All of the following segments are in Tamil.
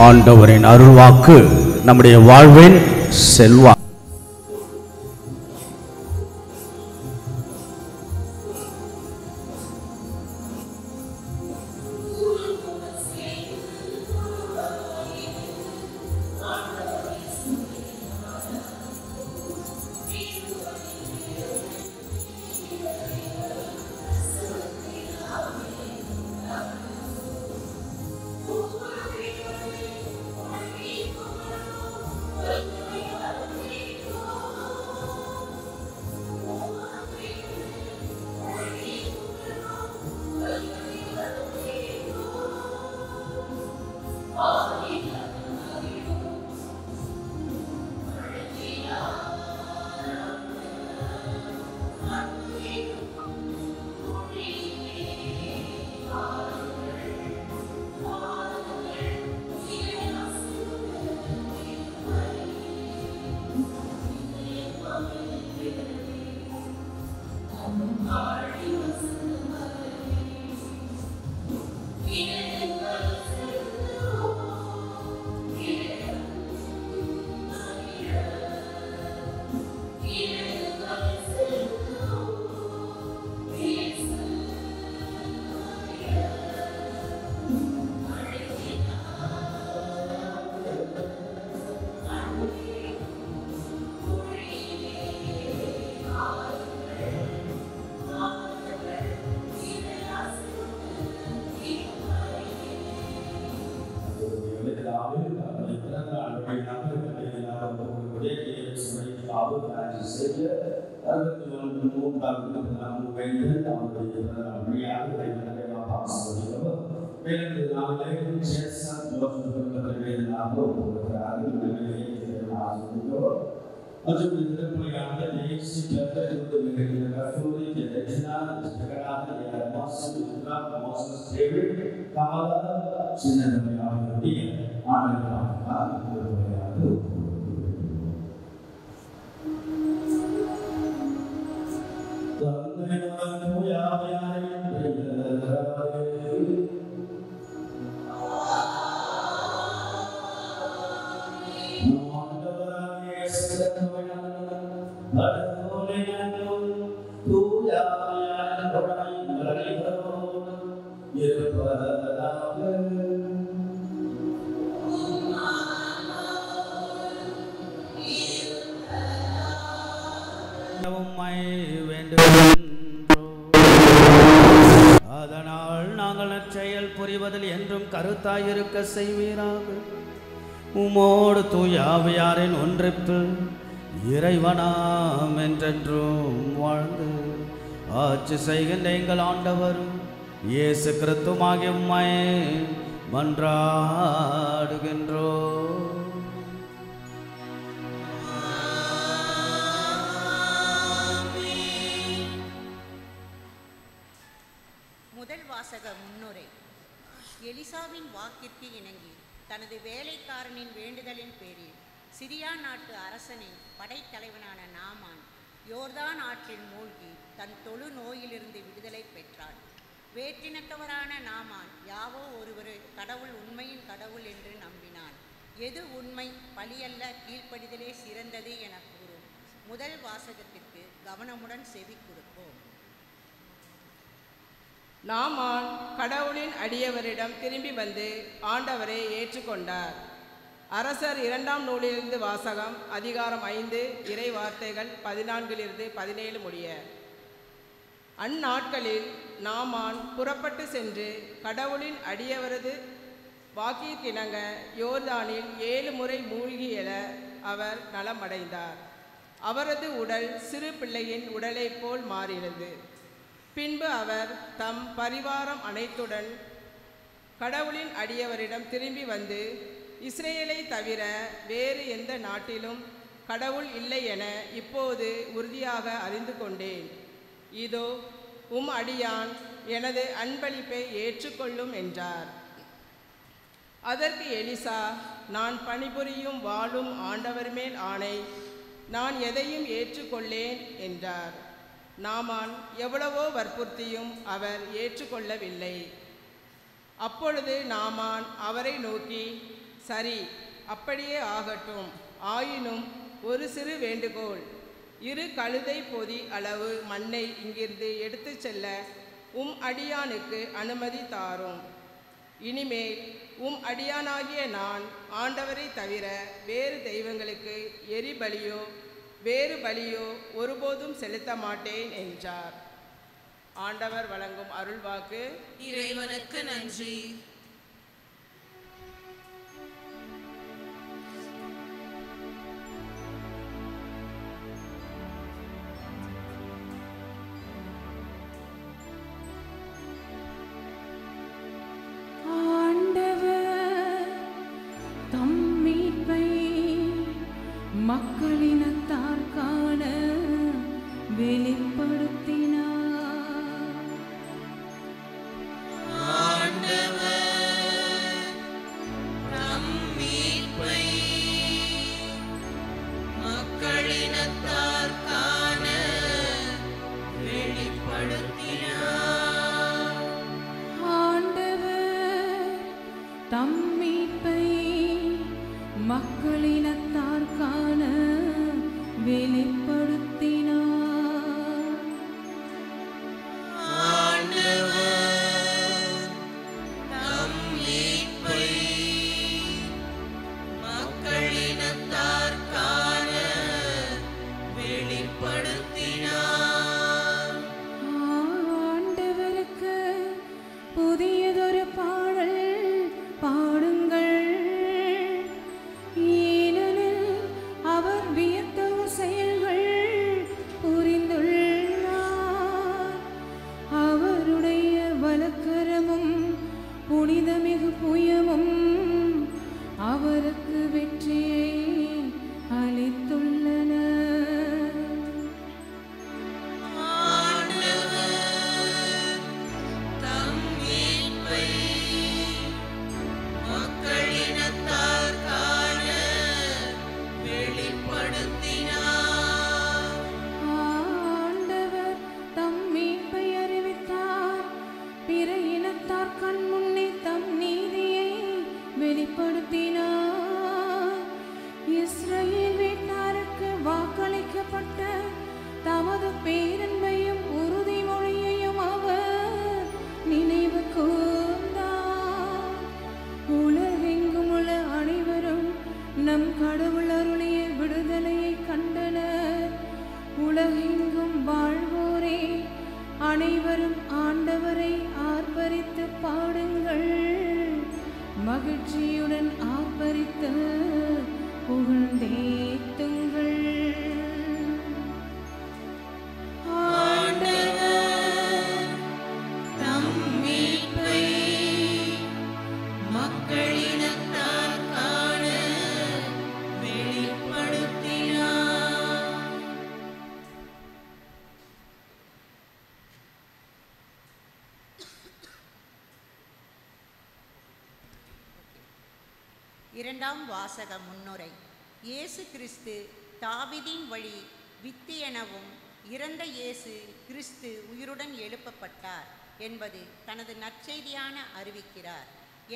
ஆண்டவரின் அருள்வாக்கு நம்முடைய வாழ்வின் செல்வா. அதனால் நாங்கள் நற்செயல் புரிவதில் என்றும் கருத்தாயிருக்க செய்வீராக. உமோடு தூய ஆவியாரின் ஒன்றிப்பு இறைவனாம் என்றென்றும் வாழ்ந்து ஆட்சி செய்கின்ற எங்கள் ஆண்டவரும் இயேசு கிறிஸ்துவாகிய உம்மை மன்றாடுகின்றோம். முதல் வாசக முன்னுரை. எலிசாவின் வாக்கிற்கு இணங்கி தனது வேலைக்காரனின் வேண்டுதலின் பேரில் சிரியா நாட்டு அரசனின் படைத்தலைவனான நாமான் யோர்தான் ஆற்றில் மூழ்கி தன் தொழு நோயிலிருந்து விடுதலை பெற்றான். வேற்றினத்தவரான நாமான் யாவோ ஒருவர் கடவுள் உண்மையின் கடவுள் என்று நம்பினான். எது உண்மை, பலியல்ல, கீழ்ப்படிதலே சிறந்தது என கூறும் முதல் வாசகத்திற்கு கவனமுடன் செவி கொடுப்போம். நாமான் கடவுளின் அடியவரிடம் திரும்பி வந்து ஆண்டவரை ஏற்றுக்கொண்டார். அரசர் 2ஆம் நூலிலிருந்து வாசகம். அதிகாரம் 5 இறை வார்த்தைகள் 14-17 முடிய. அந்நாட்களில் நாமான் புறப்பட்டு சென்று கடவுளின் அடியவரது வாக்கிற்கிணங்க யோர்தானில் 7 முறை மூழ்கி எழ அவர் நலமடைந்தார். அவரது உடல் சிறு பிள்ளையின் உடலைப் போல் மாறினது. பின்பு அவர் தம் பரிவாரம் அனைத்துடன் கடவுளின் அடியவரிடம் திரும்பி வந்து, இஸ்ரேலை தவிர வேறு எந்த நாட்டிலும் கடவுள் இல்லை என இப்போது உறுதியாக அறிந்து கொண்டேன். இதோ உம் அடியான் எனது அன்பளிப்பை ஏற்றுக்கொள்ளும் என்றார். அதற்கு எலிசா, நான் பணிபுரியும் வாழும் ஆண்டவர் மேல் ஆணை, நான் எதையும் ஏற்றுக்கொள்ளேன் என்றார். நாமான் எவ்வளவோ வற்புறுத்தியும் அவர் ஏற்றுக்கொள்ளவில்லை. அப்பொழுது நாமான் அவரை நோக்கி, சரி, அப்படியே ஆகட்டும். ஆயினும் ஒரு சிறு வேண்டுகோள். 2 கழுதை பொதி அளவு மண்ணை இங்கிருந்து எடுத்துச் செல்ல அடியானுக்கு அனுமதி தாரும். இனிமேல் அடியானாகிய நான் ஆண்டவரை தவிர வேறு தெய்வங்களுக்கு எரிபலியோ வேறு பலியோ ஒருபோதும் செலுத்த மாட்டேன் என்றார். ஆண்டவர் வழங்கும் அருள்வாக்கு. இறைவனுக்கு நன்றி. மக்களினத்தார் காண வெளிப்படுத்தினார். தம் மீட்பை மக்களினத்தார் காண வெளிப்படுத்தினார். ஆண்டவருக்கு புதியதொரு பாடல் பாடுங்கள், ஏனெனில் அவர் வியத்தகு செயல்கள் புரிந்துள்ளார். அவருடைய வலக்கரமும் புனிதமிகு புயமும் அவருக்கு வெற்றியை அளித்துள்ளன. ஆண்டவர் தம் மீட்பை அறிவித்தார், பிற இனத்தார் கண் முன்னே தம் நீதியை வெளிப்படுத்தினார். இஸ்ரவேல் வீட்டாருக்கு வாக்களிக்கப்பட்ட தமது பேரன்பையும் உறுதிமொழியையும் அவர் நினைவு கூர்ந்தார். உலகெங்கும் உள்ள அனைவரும் நம் கடவுள் அருளிய விடுதலையை கண்டனர். உலகெங்கும் வாழ்வோரே, அனைவரும் ஆண்டவரை ஆர்ப்பரித்து பாடுங்கள், மகிழ்ச்சியுடன் ஆர்ப்பரித்து புகழ்ந்தேத்துங்கள். ஆண்டவர் தம் மீட்பை மக்களினத்தார் காண வெளிப்படுத்தினார். இரண்டாம் வாசக முன்னுரை. இயேசு கிறிஸ்து தாவீதின் வழி வித்து எனவும் இறந்த இயேசு கிறிஸ்து உயிருடன் எழுப்பப்பட்டார் என்பது தனது நற்செய்தியான அறிவிக்கிறார்.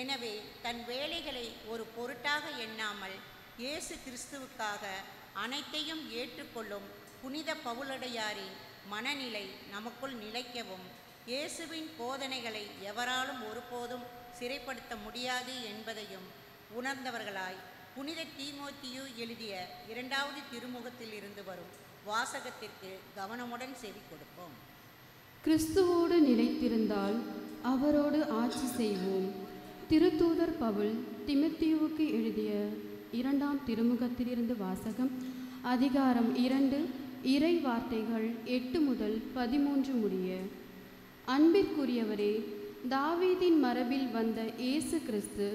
எனவே தன் வேலைகளை ஒரு பொருட்டாக எண்ணாமல் இயேசு கிறிஸ்துவுக்காக அனைத்தையும் ஏற்றுக்கொள்ளும் புனித பவுலடியாரின் மனநிலை நமக்குள் நிலைக்கவும், இயேசுவின் போதனைகளை எவராலும் ஒருபோதும் சிறைப்படுத்த முடியாது என்பதையும் உணர்ந்தவர்களாய் புனித தீமோத்தேயு எழுதிய 2வது திருமுகத்தில் இருந்து வரும் வாசகத்திற்கு கவனமுடன் செவி கொடுப்போம். கிறிஸ்துவோடு நிலைத்திருந்தால் அவரோடு ஆட்சி செய்வோம். திருத்தூதர் பவுல் தீமோத்தேயுவுக்கு எழுதிய 2ஆம் திருமுகத்திலிருந்து வாசகம். அதிகாரம் 2, இறை வார்த்தைகள் 8 முதல் 13 முடிய. அன்பிற்குரியவரே, தாவீதின் மரபில் வந்த இயேசு கிறிஸ்து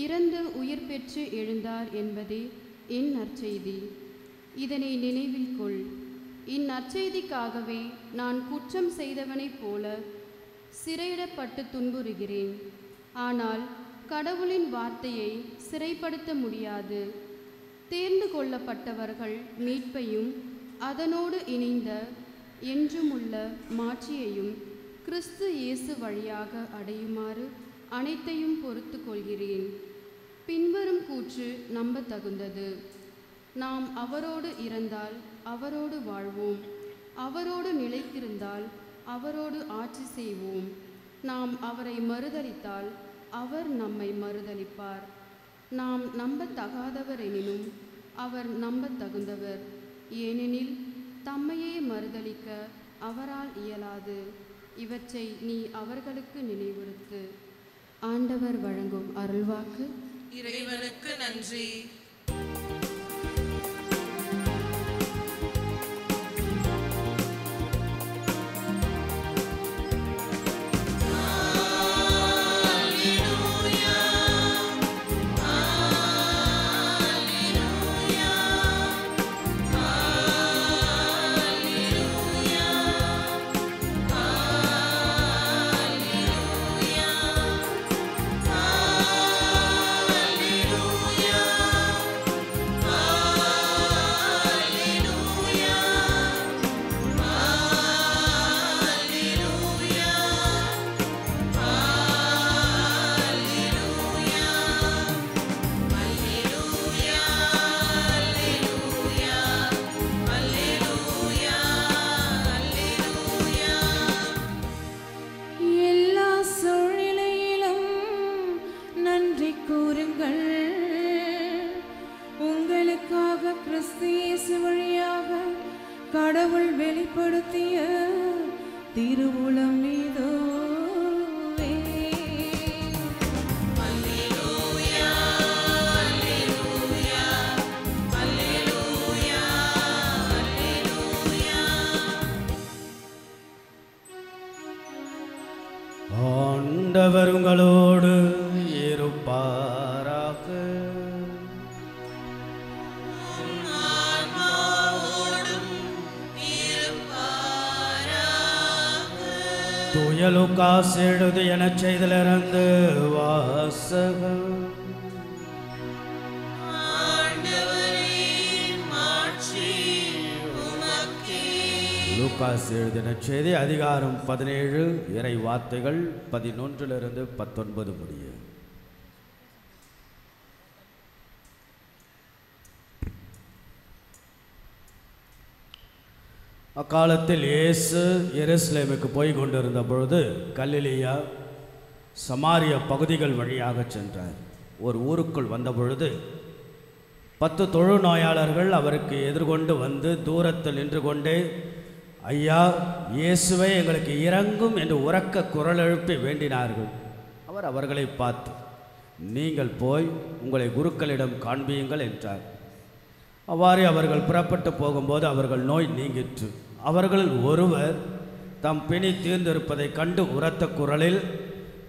இறந்து உயிர் பெற்று எழுந்தார் என்பதே என் நற்செய்தி. இதனை நினைவில் கொள். இந்நற்செய்திக்காகவே நான் குற்றம் செய்தவனைப் போல சிறையிடப்பட்டு துன்புறுகிறேன். ஆனால் கடவுளின் வார்த்தையை சிறைப்படுத்த முடியாது. தேர்ந்து கொள்ளப்பட்டவர்கள் மீட்பையும் அதனோடு இணைந்த என்றுமுள்ள மாட்சியையும் கிறிஸ்து இயேசு வழியாக அடையுமாறு அனைத்தையும் பொறுத்து கொள்கிறேன். பின்வரும் கூற்று நம்பத்தகுந்தது. நாம் அவரோடு இறந்தால் அவரோடு வாழ்வோம், அவரோடு நிலைத்திருந்தால் அவரோடு ஆட்சி செய்வோம். நாம் அவரை மறுதலித்தால் அவர் நம்மை மறுதலிப்பார். நாம் நம்பத்தகாதவர் எனினும் அவர் நம்பத்தகுந்தவர், ஏனெனில் தம்மையே மறுதலிக்க அவரால் இயலாது. இவற்றை நீ அவர்களுக்கு நினைவுறுத்து. ஆண்டவர் வழங்கும் அருள்வாக்கு. இறைவனுக்கு நன்றி. கடவுள் வெளிப்படுத்திய திருவுளம் இதோவே. அல்லேலூயா, அல்லேலூயா, அல்லேலூயா, அல்லேலூயா. ஆண்டவர் உங்களோடு இருப்பாராக. தூய லூக்காஸ் எழுதிய நற்செய்தியிலிருந்து வாசகம். லூக்காஸ் எழுதிய நற்செய்தி அதிகாரம் 17 இறை வார்த்தைகள் 11 19 முடிய. அக்காலத்தில் இயேசு எருசலேமுக்கு போய் கொண்டிருந்த பொழுது கலிலேயா சமாரிய பகுதிகள் வழியாக சென்றார். ஒரு ஊருக்குள் வந்த பொழுது 10 தொழுநோயாளர்கள் அவருக்கு எதிர்கொண்டு வந்து தூரத்தில் நின்று கொண்டே, ஐயா, இயேசுவை எங்களுக்கு இறங்கும் என்று உரக்க குரல் எழுப்பி வேண்டினார்கள். அவர் அவர்களை பார்த்து, நீங்கள் போய் உங்களை குருக்களிடம் காண்பியுங்கள் என்றார். அவ்வாறு அவர்கள் புறப்பட்டு போகும்போது அவர்கள் நோய் நீங்கிற்று. அவர்களில் ஒருவர் தம் பிணி தீர்ந்திருப்பதை கண்டு உரத்த குரலில்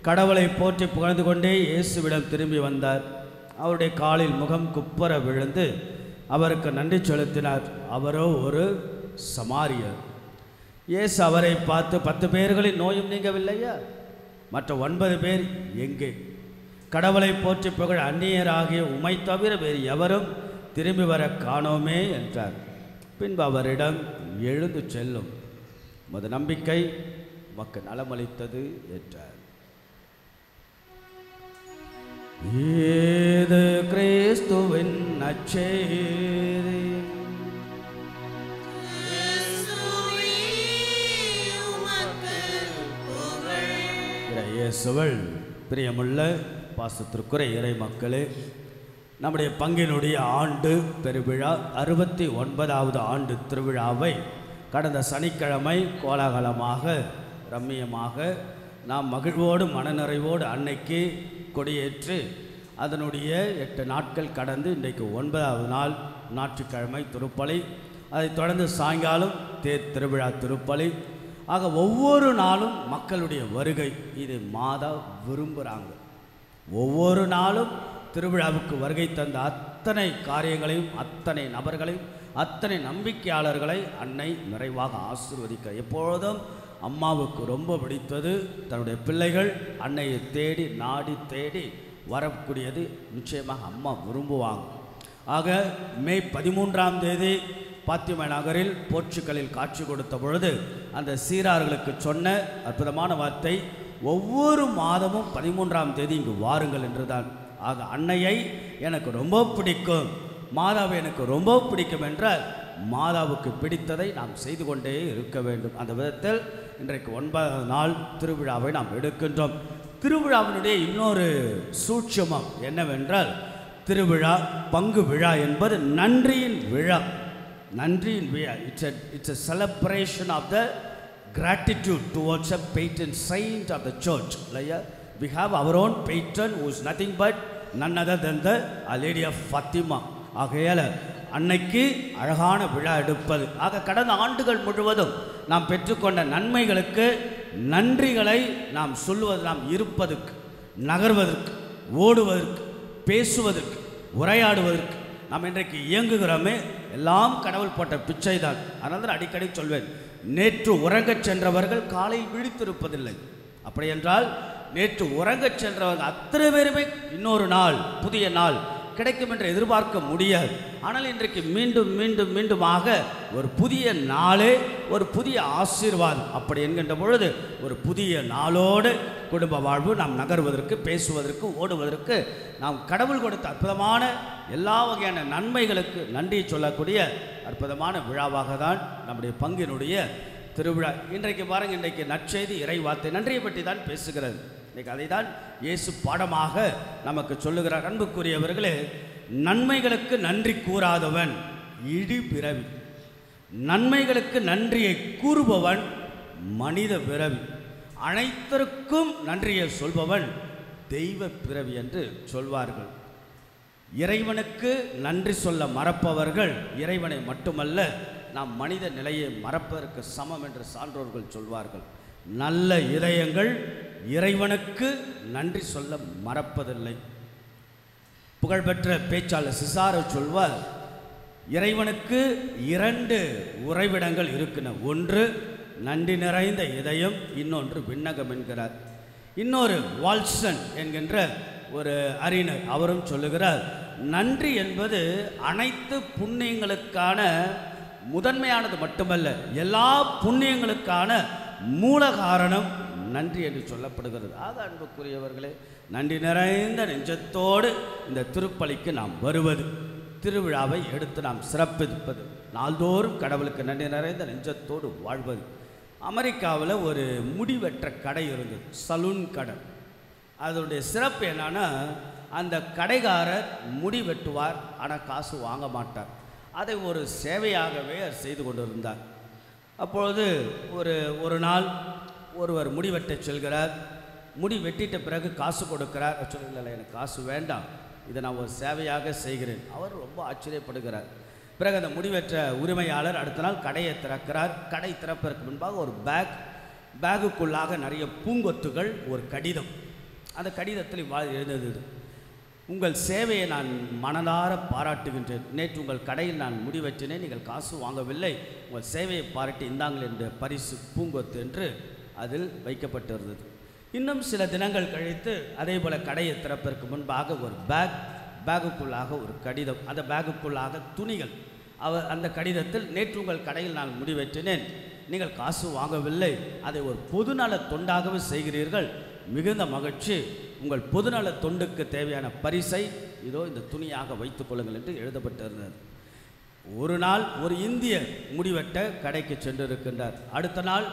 கடவுளை போற்றி புகழ்ந்து கொண்டே இயேசுவிடம் திரும்பி வந்தார். அவருடைய காலில் முகம் குப்புற விழுந்து அவருக்கு நன்றி செலுத்தினார். அவரோ ஒரு சமாரியர். இயேசு அவரை பார்த்து, 10 பேர்களின் நோயும் நீங்கவில்லையா? மற்ற 9 பேர் எங்கே? கடவுளை போற்றி புகழ் அந்நியராகிய உமை தவிர வேறு எவரும் திரும்பி வர காணோமே என்றார். பின்பு அவரிடம், எழுந்து செல்லும், உமது நம்பிக்கை உமக்கு நலமளித்தது என்றார். இது கிறிஸ்துவின் நற்செய்தி. இயேசுவில் பிரியமுள்ள பாசத்திற்குரிய இறை மக்களே, நம்முடைய பங்கினுடைய ஆண்டு பெருவிழா 69வது ஆண்டு திருவிழாவை கடந்த சனிக்கிழமை கோலாகலமாக ரம்மியமாக நாம் மகிழ்வோடு மனநிறைவோடு அன்னைக்கு கொடியேற்று அதனுடைய 8 நாட்கள் கடந்து இன்றைக்கு 9வது நாள் ஞாயிற்றுக்கிழமை திருப்பலி, அதைத் தொடர்ந்து சாயங்காலம் தேர் திருவிழா திருப்பலி. ஆக ஒவ்வொரு நாளும் மக்களுடைய வருகை இது மாதா விரும்புகிறாங்க. ஒவ்வொரு நாளும் திருவிழாவுக்கு வருகை தந்த அத்தனை காரியங்களையும், அத்தனை நபர்களையும், அத்தனை நம்பிக்கையாளர்களை அன்னை நிறைவாக ஆசீர்வதிக்க. எப்பொழுதும் அம்மாவுக்கு ரொம்ப பிடித்தது தன்னுடைய பிள்ளைகள் அன்னையை தேடி நாடி தேடி வரக்கூடியது நிச்சயமாக அம்மா விரும்புவாங்க. ஆக மே 13ஆம் தேதி பாத்திமா நகரில் போர்ச்சுகலில் காட்சி கொடுத்த பொழுது அந்த சீரார்களுக்கு சொன்ன அற்புதமான வார்த்தை, ஒவ்வொரு மாதமும் 13ஆம் தேதி இங்கு வாருங்கள் என்றுதான். ஆக அன்னையை எனக்கு ரொம்ப பிடிக்கும், மாதாவை எனக்கு ரொம்ப பிடிக்கும் என்றால் மாதாவுக்கு பிடித்ததை நாம் செய்து கொண்டே இருக்க வேண்டும். அந்த விதத்தில் இன்றைக்கு 9ஆம் நாள் திருவிழாவை நாம் எடுக்கின்றோம். திருவிழாவினுடைய இன்னொரு சூட்சமம் என்னவென்றால், திருவிழா பங்கு விழா என்பது நன்றியின் விழா. நன்றியின் விழா. It's a celebration of the gratitude towards a patron saint of the church. We have our own patron who is nothing but none other than the Lady of Fatima. ஆகையால் அன்னைக்கு அழகான விழா எடுப்பது. ஆக கடந்த ஆண்டுகள் முழுவதும் நாம் பெற்றுக்கொண்ட நன்மைகளுக்கு நன்றிகளை நாம் சொல்லுவது, நாம் இருப்பதற்கு, நகர்வதற்கு, ஓடுவதற்கு, பேசுவதற்கு, உரையாடுவதற்கு நாம் இன்றைக்கு இயங்குகிறோமே, எல்லாம் கடவுள் போட்ட பிச்சை தான். அதனால் அடிக்கடி சொல்வேன், நேற்று உறங்கச் சென்றவர்கள் காலையில் விழித்திருப்பதில்லை. அப்படி என்றால் நேற்று உறங்கச் சென்றவர்கள் அத்தனை பேருமே இன்னொரு நாள், புதிய நாள் கிடைக்கும் என்று எதிர்பார்க்க முடியாது. ஆனால் இன்றைக்கு மீண்டும் மீண்டும் மீண்டுமாக ஒரு புதிய நாளே ஒரு புதிய ஆசீர்வாதம். அப்படி என்கின்ற பொழுது ஒரு புதிய நாளோடு குடும்ப வாழ்வு நாம் நகர்வதற்கு, பேசுவதற்கு, ஓடுவதற்கு நாம் கடவுள் கொடுத்த அற்புதமான எல்லா வகையான நன்மைகளுக்கு நன்றி சொல்லக்கூடிய அற்புதமான விழாவாக தான் நம்முடைய பங்கினுடைய திருவிழா. இன்றைக்கு பாருங்கள், இன்றைக்கு நற்செய்தி இறைவார்த்தை நன்றியை பற்றி தான் பேசுகிறது. இன்றைக்கு அதை தான் இயேசு பாடமாக நமக்கு சொல்லுகிறார். அன்புக்குரியவர்களே, நன்மைகளுக்கு நன்றி கூறாதவன் இடி பிறவி, நன்மைகளுக்கு நன்றியை கூறுபவன் மனித பிறவி, அனைத்திற்கும் நன்றியை சொல்பவன் தெய்வ பிறவி என்று சொல்வார்கள். இறைவனுக்கு நன்றி சொல்ல மறப்பவர்கள் இறைவனை மட்டுமல்ல, நாம் மனித நிலையை மறப்பதற்கு சமம் என்று சான்றோர்கள் சொல்வார்கள். நல்ல இதயங்கள் இறைவனுக்கு நன்றி சொல்ல மறப்பதில்லை. புகழ்பெற்ற பேச்சாளர் சிசாரோ சொல்வார், இறைவனுக்கு 2 உறைவிடங்கள் இருக்கின்றன. ஒன்று நன்றி நிறைந்த இதயம், இன்னொன்று விண்ணகம் என்கிறார். இன்னொரு வால்சன் என்கின்ற ஒரு அறிஞர் அவரும் சொல்லுகிறார், நன்றி என்பது அனைத்து புண்ணியங்களுக்கான முதன்மையானது மட்டுமல்ல, எல்லா புண்ணியங்களுக்கான மூல காரணம் நன்றி என்று சொல்லப்படுகிறது. ஆக அன்புக்குரியவர்களே, நன்றி நிறைந்த நெஞ்சத்தோடு இந்த திருப்பலிக்கு நாம் வருவது, திருவிழாவை எடுத்து நாம் சிறப்பிப்பது, நாள்தோறும் கடவுளுக்கு நன்றி நிறைந்த நெஞ்சத்தோடு வாழ்வது. அமெரிக்காவில் ஒரு முடிவெற்ற கடை இருந்தது, சலூன் கடை. அதனுடைய சிறப்பு என்னன்னா, அந்த கடைக்காரர் முடி வெட்டுவார், ஆனால் காசு வாங்க மாட்டார். அதை ஒரு சேவையாகவே செய்து கொண்டிருந்தார். அப்பொழுது ஒரு நாள் ஒருவர் முடி வெட்ட செல்கிறார். முடி வெட்டிட்ட பிறகு காசு கொடுக்கிறார். சொல்லல, எனக்கு காசு வேண்டாம், இதை நான் ஒரு சேவையாக செய்கிறேன். அவர் ரொம்ப ஆச்சரியப்படுகிறார். பிறகு அந்த முடிவெற்ற உரிமையாளர் அடுத்த நாள் கடையை திறக்கிறார். கடை திறப்பதற்கு முன்பாக ஒரு பேகுக்குள்ளாக நிறைய பூங்கொத்துகள், ஒரு கடிதம். அந்த கடிதத்தில் எழுந்தது, உங்கள் சேவையை நான் மனதார பாராட்டுகின்றேன். நேற்று உங்கள் கடையில் நான் முடிவெற்றினேன், நீங்கள் காசு வாங்கவில்லை, உங்கள் சேவையை பாராட்டி இந்தாங்கள் என்ற பரிசு பூங்கொத்து என்று அதில் வைக்கப்பட்டிருந்தது. இன்னும் சில தினங்கள் கழித்து அதே போல் கடையை திறப்பதற்கு முன்பாக ஒரு பேகுக்குள்ளாக ஒரு கடிதம், அந்த பேகுக்குள்ளாக துணிகள். அந்த கடிதத்தில், நேற்று உங்கள் கடையில் நான் முடிவெற்றினேன், நீங்கள் காசு வாங்கவில்லை, அதை ஒரு பொதுநல தொண்டாகவே செய்கிறீர்கள், மிகுந்த மகிழ்ச்சி, உங்கள் பொதுநல தொண்டுக்கு தேவையான பரிசை இதோ இந்த துணியாக வைத்துக் கொள்ளுங்கள் என்று எழுதப்பட்டிருந்தது. ஒரு நாள் ஒரு இந்திய முடிவெட்ட கடைக்கு சென்றிருக்கின்றார். அடுத்த நாள்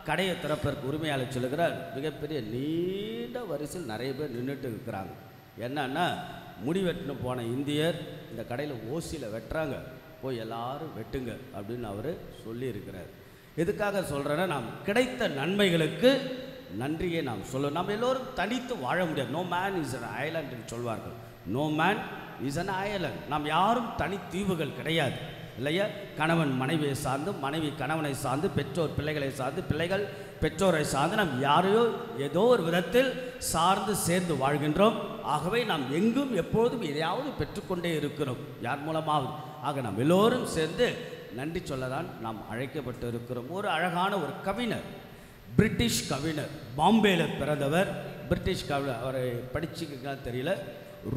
கடையை திறப்பதற்கு உரிமையாளர் சொல்லுகிறார், மிகப்பெரிய நீண்ட வரிசையில் நிறைய பேர் நின்றுட்டு இருக்கிறாங்க. என்னன்னா, முடிவெட்டுன்னு போன இந்தியர் இந்த கடையில் ஓசியில் வெட்டுறாங்க, போய் எல்லாரும் வெட்டுங்க அப்படின்னு அவர் சொல்லியிருக்கிறார். எதுக்காக சொல்கிறேன்னா, நாம் கிடைத்த நன்மைகளுக்கு நன்றியை நாம் சொல்லணும். நம்ம எல்லோரும் தனித்து வாழ முடியாது. No man is an island என்று சொல்வார்கள். No man is an island. நாம் யாரும் தனித்தீவுகள் கிடையாது இல்லையா? கணவன் மனைவியை சார்ந்து, மனைவி கணவனை சார்ந்து, பெற்றோர் பிள்ளைகளை சார்ந்து, பிள்ளைகள் பெற்றோரை சார்ந்து, நாம் யாரையோ ஏதோ ஒரு விதத்தில் சார்ந்து சேர்ந்து வாழ்கின்றோம். ஆகவே நாம் எங்கும் எப்பொழுதும் எதையாவது பெற்றுக்கொண்டே இருக்கிறோம், யார் மூலமாவது. ஆக நாம் எல்லோரும் சேர்ந்து நன்றி சொல்லதான் நாம் அழைக்கப்பட்டு இருக்கிறோம். ஒரு அழகான ஒரு கவிஞர், பிரிட்டிஷ் கவிஞர், பாம்பேயில் பிறந்தவர். பிரிட்டிஷ் கவிஞர், அவரை படிச்சுக்க தெரியல,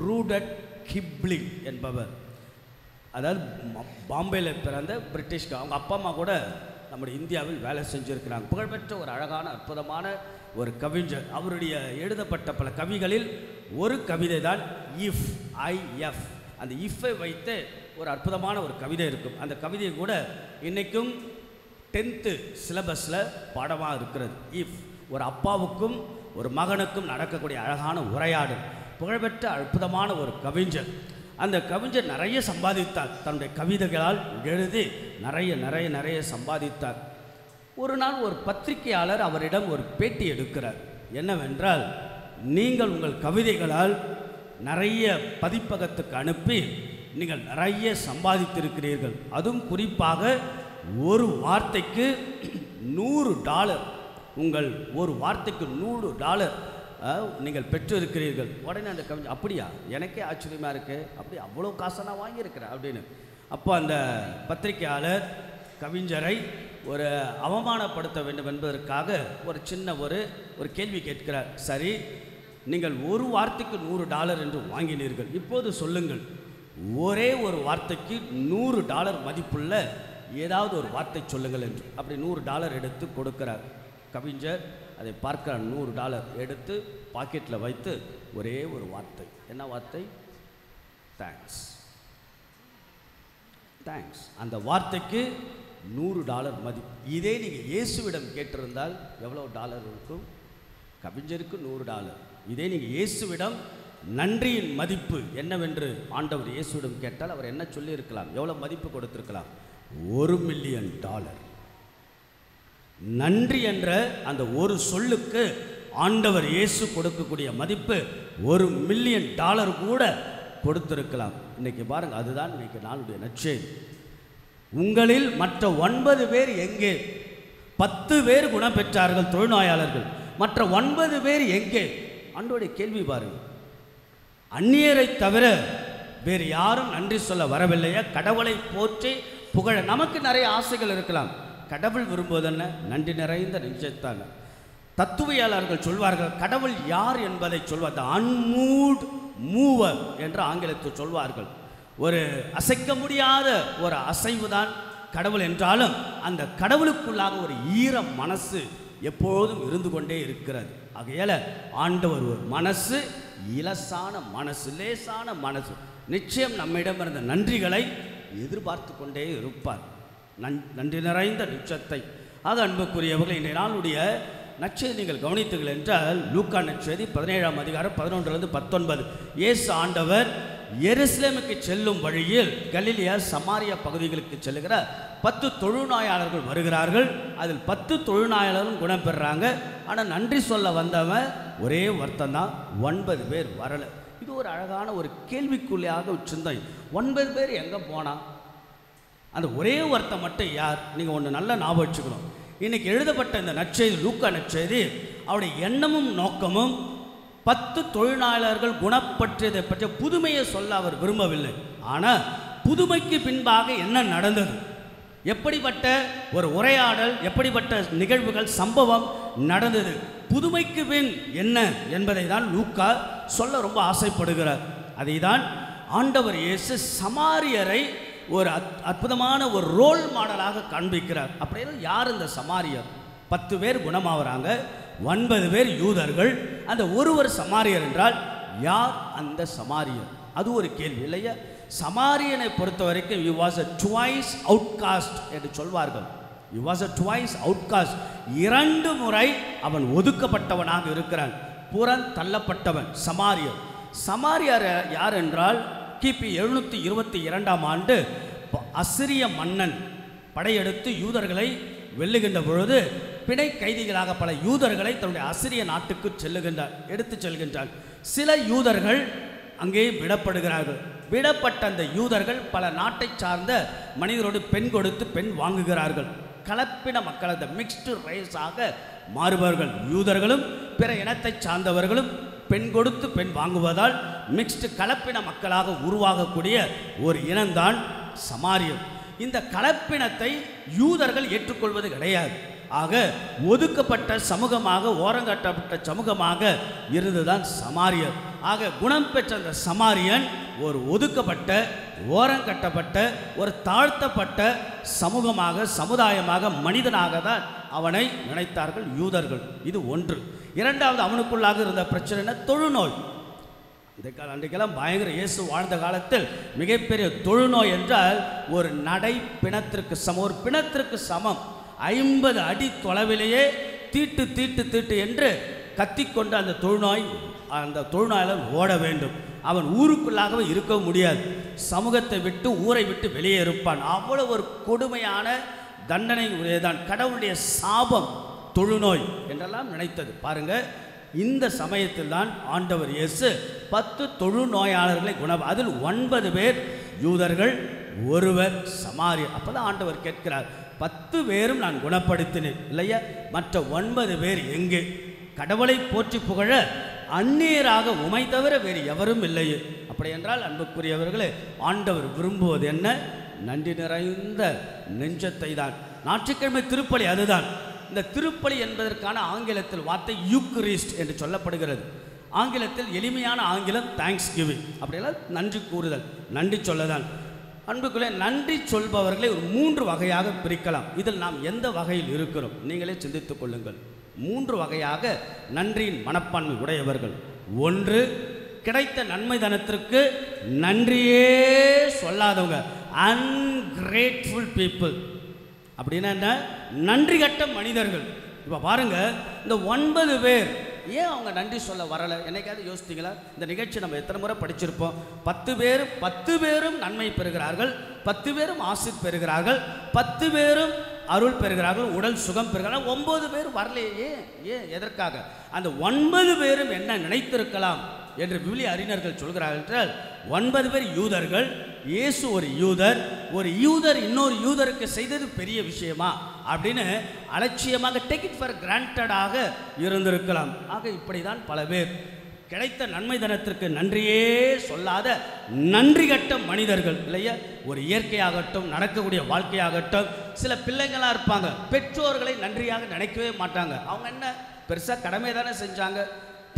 ரூடர்ட் கிப்ளிங் என்பவர். அதாவது பாம்பேயில் பிறந்த பிரிட்டிஷ், அவங்க அப்பா அம்மா கூட நம்முடைய இந்தியாவில் வேலை செஞ்சுருக்கிறாங்க. புகழ்பெற்ற ஒரு அழகான அற்புதமான ஒரு கவிஞர். அவருடைய எழுதப்பட்ட பல கவிகளில் ஒரு கவிதை தான் இஃப் IF. அந்த இஃப்பை வைத்து ஒரு அற்புதமான ஒரு கவிதை இருக்கும். அந்த கவிதை கூட இன்றைக்கும் 10th சிலபஸில் பாடமாக இருக்கிறது. இஃப் ஒரு அப்பாவுக்கும் ஒரு மகனுக்கும் நடக்கக்கூடிய அழகான உரையாடல். புகழ்பெற்ற அற்புதமான ஒரு கவிஞர். அந்த கவிஞர் நிறைய சம்பாதித்தார். தன்னுடைய கவிதைகளால் எழுதி நிறைய சம்பாதித்தார். ஒரு நாள் ஒரு பத்திரிகையாளர் அவரிடம் ஒரு பேட்டி எடுக்கிறார். என்னவென்றால், நீங்கள் உங்கள் கவிதைகளால் நிறைய பதிப்பகத்துக்கு அனுப்பி நீங்கள் நிறைய சம்பாதித்திருக்கிறீர்கள். அதுவும் குறிப்பாக ஒரு வார்த்தைக்கு $100, உங்கள் ஒரு வார்த்தைக்கு $100 நீங்கள் பெற்றிருக்கிறீர்கள். உடனே அந்த கவிஞர், அப்படியா, எனக்கே ஆச்சரியமாக இருக்குது, அப்படி அவ்வளோ காசை நான் வாங்கியிருக்கிறேன் அப்படின்னு. அப்போ அந்த பத்திரிகையாளர் கவிஞரை ஒரு அவமானப்படுத்த வேண்டும் என்பதற்காக ஒரு சின்ன ஒரு கேள்வி கேட்கிறார். சரி, நீங்கள் ஒரு வார்த்தைக்கு $100 என்று வாங்கினீர்கள், இப்போது சொல்லுங்கள், ஒரே ஒரு வார்த்தைக்கு $100 மதிப்புள்ள ஏதாவது ஒரு வார்த்தை சொல்லுங்கள் என்று. அப்படி $100 எடுத்து கொடுக்கிறார். கவிஞர் அதை பார்க்கிறார். $100 எடுத்து பாக்கெட்டில் வைத்து ஒரே ஒரு வார்த்தை. என்ன வார்த்தை? தேங்க்ஸ். தேங்க்ஸ். அந்த வார்த்தைக்கு $100 மதிப்பு. இதே நீங்கள் இயேசுவிடம் கேட்டிருந்தால் எவ்வளோ டாலர் இருக்கும்? கவிஞருக்கு $100. இதே நீங்கள் இயேசுவிடம் நன்றியின் மதிப்பு என்னவென்று ஆண்டவர் இயேசுவிடம் கேட்டால் அவர் என்ன சொல்லியிருக்கலாம்? எவ்வளோ மதிப்பு கொடுத்திருக்கலாம்? $1 மில்லியன். நன்றி என்ற அந்த ஒரு சொல்லுக்கு ஆண்டவர் இயேசு கொடுக்கக்கூடிய மதிப்பு $1 மில்லியன் கூட கொடுத்திருக்கலாம். இன்னைக்கு பாருங்க, அதுதான் இன்னைக்கு நாளுடைய நற்செய்தி. உங்களில் மற்ற 9 பேர் எங்கே? 10 பேர் குணம் பெற்றார்கள் தொழுநோயாளர்கள், மற்ற 9 பேர் எங்கே? ஆண்டவருடைய கேள்வி பாருங்க. அந்நியரை தவிர வேறு யாரும் நன்றி சொல்ல வரவில்லையா? கடவுளை போற்றி புகழ நமக்கு நிறைய ஆசைகள் இருக்கலாம். கடவுள் விரும்புவது என்ன? நன்றி நிறைந்த நெஞ்சத்தால். தத்துவியலாளர்கள் சொல்வார்கள், கடவுள் யார் என்பதை சொல்வார். அன்மூட் மூவர் என்று ஆங்கிலத்தில் சொல்வார்கள். ஒரு அசைக்க முடியாத ஒரு அசைவு தான் கடவுள் என்றாலும் அந்த கடவுளுக்குள்ளாக ஒரு ஈர மனசு எப்போதும் இருந்து கொண்டே இருக்கிறது. ஆகையால ஆண்டவர் ஒரு மனசு, இலசான மனசு, லேசான மனசு, நிச்சயம் நம்மிடம் இருந்த நன்றிகளை எதிர்பார்த்து கொண்டே இருப்பார். நன்றி நிறைந்த நிச்சயத்தை. ஆக அன்புக்குரியவர்கள், இன்றைய நாளுடைய நற்செய்தி நீங்கள் கவனித்தீர்கள் என்றால், லூக்கா நற்செய்தி 17ஆம் அதிகாரம் 11-19. இயேசு ஆண்டவர் எருசலேமுக்கு செல்லும் வழியில் கலிலேயா சமாரியா பகுதிகளுக்கு செல்லுகிறார். 10 தொழுநோயாளர்கள் வருகிறார்கள். அதில் 10 தொழுநோயாளர்களும் குணம் பெறுறாங்க. ஆனால் நன்றி சொல்ல வந்தவன் ஒரே ஒருத்தன் தான், 9 பேர் வரலை. இது ஒரு அழகான ஒரு கேள்விக்குள்ளையாக ஒரு சிந்தனை. 9 பேர் எங்கே போனா? அந்த ஒரே ஒருத்தன் மட்டும் யார்? நீங்கள் ஒன்று நல்லா ஞாபகம் வச்சுக்கணும். இன்னைக்கு எழுதப்பட்ட இந்த நற்செய்தி, லூக்கா நற்செய்தி, அவருடைய எண்ணமும் நோக்கமும் 10 தொழிலாளர்கள் குணப்பற்றதை பற்றிய புதுமையை சொல்ல அவர் விரும்பவில்லை. ஆனால் புதுமைக்கு பின்பாக என்ன நடந்தது, எப்படிப்பட்ட ஒரு உரையாடல், எப்படிப்பட்ட நிகழ்வுகள், சம்பவம் நடந்தது, புதுமைக்கு பின் என்ன என்பதை தான் லூக்கா சொல்ல ரொம்ப ஆசைப்படுகிறார். அதை தான் ஆண்டவர் இயேசு சமாரியரை ஒரு அற்புதமான ஒரு ரோல் மாடலாக காண்பிக்கிறார். அப்படியே யார் இந்த சமாரியர்? 10 பேர் குணமாகறாங்க, 9 பேர் யூதர்கள். அந்த ஒருவர் சமாரியர் என்றால் யார் அந்த சமாரியர்? அது ஒரு கேள்வி இல்லையா? சமாரியனை பொறுத்த வரைக்கும் he was a twice outcast என்று சொல்வார்கள். he was a twice outcast. 2 முறை அவன் ஒதுக்கப்பட்டவனாக இருக்கிறான், புறம் தள்ளப்பட்டவன் சமாரியர். சமாரியர் யார் என்றால், கிபி 722ஆம் ஆண்டு அசிரிய மன்னன் படையெடுத்து யூதர்களை வெல்லுகின்ற பொழுது பிணை கைதிகளாக பல யூதர்களை தன்னுடைய அசிரிய நாட்டுக்கு எடுத்து செல்கின்றார். சில யூதர்கள் அங்கே விடப்படுகிறார்கள். விடப்பட்ட அந்த யூதர்கள் பல நாட்டை சார்ந்த மனிதரோடு பெண் கொடுத்து பெண் வாங்குகிறார்கள். கலப்பின மக்கள், அந்த மிக்ஸ்டு ரேஸாக மாறுபவர்கள். யூதர்களும் பிற இனத்தை சார்ந்தவர்களும் பெண் கொடுத்து பெண் வாங்குவதால் மிக்ஸ்டு கலப்பின மக்களாக உருவாகக்கூடிய ஒரு இனம்தான் சமாரியர். இந்த கலப்பினத்தை யூதர்கள் ஏற்றுக்கொள்வது கிடையாது. ஆக ஒதுக்கப்பட்ட சமூகமாக, ஓரங்கட்டப்பட்ட சமூகமாக இருந்துதான் சமாரியர். ஆக குணம் பெற்ற அந்த சமாரியன் ஒரு ஒதுக்கப்பட்ட, ஓரங்கட்டப்பட்ட, ஒரு தாழ்த்தப்பட்ட சமூகமாக, சமுதாயமாக, மனிதனாக தான் அவனை நினைத்தார்கள் யூதர்கள். இது ஒன்று. இரண்டாவது, அவனுக்குள்ளாக இருந்த பிரச்சனை தொழுநோய். அன்றைக்கெல்லாம் பயங்கர இயேசு வாழ்ந்த காலத்தில் மிகப்பெரிய தொழுநோய் என்றால் ஒரு நடை பிணத்திற்கு சமம். ஒரு பிணத்திற்கு சமம். 50 அடி தொலைவிலேயே தீட்டு தீட்டு தீட்டு என்று கத்திக்கொண்டு அந்த தொழுநோயாளர் ஓட வேண்டும். அவன் ஊருக்குள்ளாகவே இருக்க முடியாது. சமூகத்தை விட்டு ஊரை விட்டு வெளியே இருப்பான். அவ்வளவு ஒரு கொடுமையான தண்டனை உடையதான். கடவுளுடைய சாபம் தொழுநோய் என்றெல்லாம் நினைத்தது. பாருங்க, இந்த சமயத்தில் தான் ஆண்டவர் இயேசு 10 தொழுநோயாளர்களை அதில் 9 பேர் யூதர்கள், ஒருவர் சமாரியர். அப்பதான் ஆண்டவர் கேட்கிறார், 10 பேரும் நான் குணப்படுத்தினேன் இல்லையா, மற்ற 9 பேர் எங்கே? கடவுளை போற்றி புகழ அந்நியராக உமை தவிர வேறு எவரும் இல்லையே. அப்படி என்றால் அன்புக்குரியவர்களே, ஆண்டவர் விரும்புவது என்ன? நன்றி நிறைந்த நெஞ்சத்தை தான். ஞாயிற்றுக்கிழமை திருப்பலி அதுதான். இந்த திருப்பலி என்பதற்கான ஆங்கிலத்தில் வார்த்தை யூக்கரிஸ்ட் என்று சொல்லப்படுகிறது. ஆங்கிலத்தில் எளிமையான ஆங்கிலம் தேங்க்ஸ் கிவிங். அப்படியெல்லாம் நன்றி கூறுதல், நன்றி சொல்லதான். அன்புக்குள்ளே நன்றி சொல்பவர்களை ஒரு 3 வகையாக பிரிக்கலாம். இதில் நாம் எந்த வகையில் இருக்கிறோம் நீங்களே சிந்தித்துக் கொள்ளுங்கள். 3 வகையாக நன்றியின் மனப்பான்மை உடையவர்கள். 1, கிடைத்த நன்மை தனத்திற்கு நன்றியே சொல்லாதவங்க, அன்கிரேட்ஃபுல் பீப்புள். அப்படின்னா என்ன? நன்றி கட்ட மனிதர்கள். இப்போ பாருங்க, இந்த 9 பேர் ஏன் அவங்க நன்றி சொல்ல வரலை? என்னைக்காவது யோசித்தீங்களா? இந்த நிகழ்ச்சி நம்ம எத்தனை முறை படிச்சிருப்போம். 10 பேரும் நன்மை பெறுகிறார்கள், 10 பேரும் ஆசீர் பெறுகிறார்கள், 10 பேரும் அருள் பெறுகிறார்கள், உடல் சுகம் பெறுகிறார்கள். 9 பேர் வரலையே. ஏன்? எதற்காக? அந்த 9 பேரும் என்ன நினைத்திருக்கலாம் என்று விவிலிய அறிஞர்கள் சொல்கிறார்கள் என்றால், 9 பேர் யூதர்கள். இயேசு ஒரு யூதர் இன்னொரு யூதருக்கு செய்தது பெரிய விஷயமா அப்படின்னு அலட்சியமாக டேக் இட் ஃபார் கிராண்டடாக இருந்திருக்கலாம். ஆக இப்படிதான் பல பேர் கிடைத்த நன்மை தனத்திற்கு நன்றியே சொல்லாத நன்றி கட்ட மனிதர்கள் இல்லையா. ஒரு இயற்கையாகட்டும், நடக்கக்கூடிய வாழ்க்கையாகட்டும், சில பிள்ளைங்களாக இருப்பாங்க, பெற்றோர்களை நன்றியாக நினைக்கவே மாட்டாங்க. அவங்க என்ன பெருசாக கடமை தானே செஞ்சாங்க,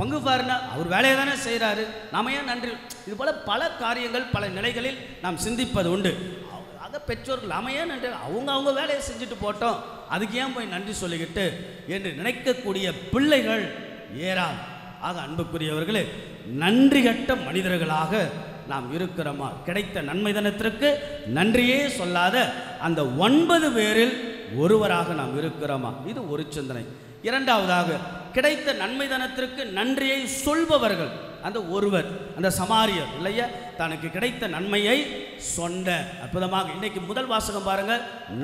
பங்கு பாருன்னா அவர் வேலையை தானே செய்கிறாரு, நாம ஏன் நன்றி? இது போல் பல காரியங்கள் பல நிலைகளில் நாம் சிந்திப்பது உண்டு. ஆக பெற்றோர்கள் நாம ஏன் நன்றி, அவங்க வேலையை செஞ்சுட்டு போட்டோம், அதுக்கு ஏன் போய் நன்றி சொல்லிக்கிட்டு என்று நினைக்கக்கூடிய பிள்ளைகள் ஏறாம். ஆக அன்புக்குரியவர்களே, நன்றி கட்ட மனிதர்களாக நாம் இருக்கிறோமா? கிடைத்த நன்மை தனத்திற்கு நன்றியே சொல்லாத அந்த 9 பேரில் ஒருவராக நாம் இருக்கிறோமா? இது ஒரு சிந்தனை. இரண்டாவதாக, கிடைத்த நன்மை தனத்திற்கு நன்றியை சொல்பவர்கள். அந்த ஒருவர், அந்த சமாரியர் இல்லையா, தனக்கு கிடைத்த நன்மையை சொன்ன அற்புதமாக. இன்னைக்கு முதல் வாசகம் பாருங்க.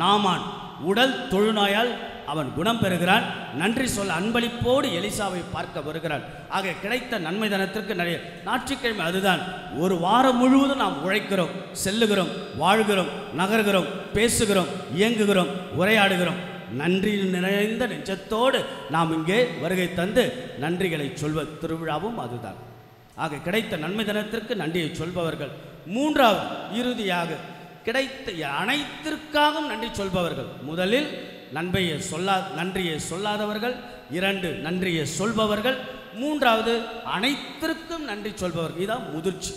நாமான் உடல் தொழுநோயால் அவன் குணம் பெறுகிறான். நன்றி சொல்ல அன்பளிப்போடு எலிசாவை பார்க்க வருகிறான். ஆக கிடைத்த நன்மை தனத்திற்கு நிறைய. ஞாயிற்றுக்கிழமை அதுதான். ஒரு வாரம் முழுவதும் நாம் உழைக்கிறோம், செல்லுகிறோம், வாழ்கிறோம், நகர்கிறோம், பேசுகிறோம், இயங்குகிறோம், உரையாடுகிறோம். நன்றி நிறைந்த நெஞ்சத்தோடு நாம் இங்கே வருகை தந்து நன்றிகளை சொல்வது திருவிழாவும் அதுதான். ஆக கிடைத்த நன்மை தனத்திற்கு நன்றியை சொல்பவர்கள். மூன்றாவது, இறுதியாக கிடைத்த அனைத்திற்காகவும் நன்றி சொல்பவர்கள். முதலில் நன்றியை சொல்லாதவர்கள், 2 நன்றியை சொல்பவர்கள், 3வது அனைத்திற்கும் நன்றி சொல்பவர்கள். இதுதான் முதிர்ச்சி,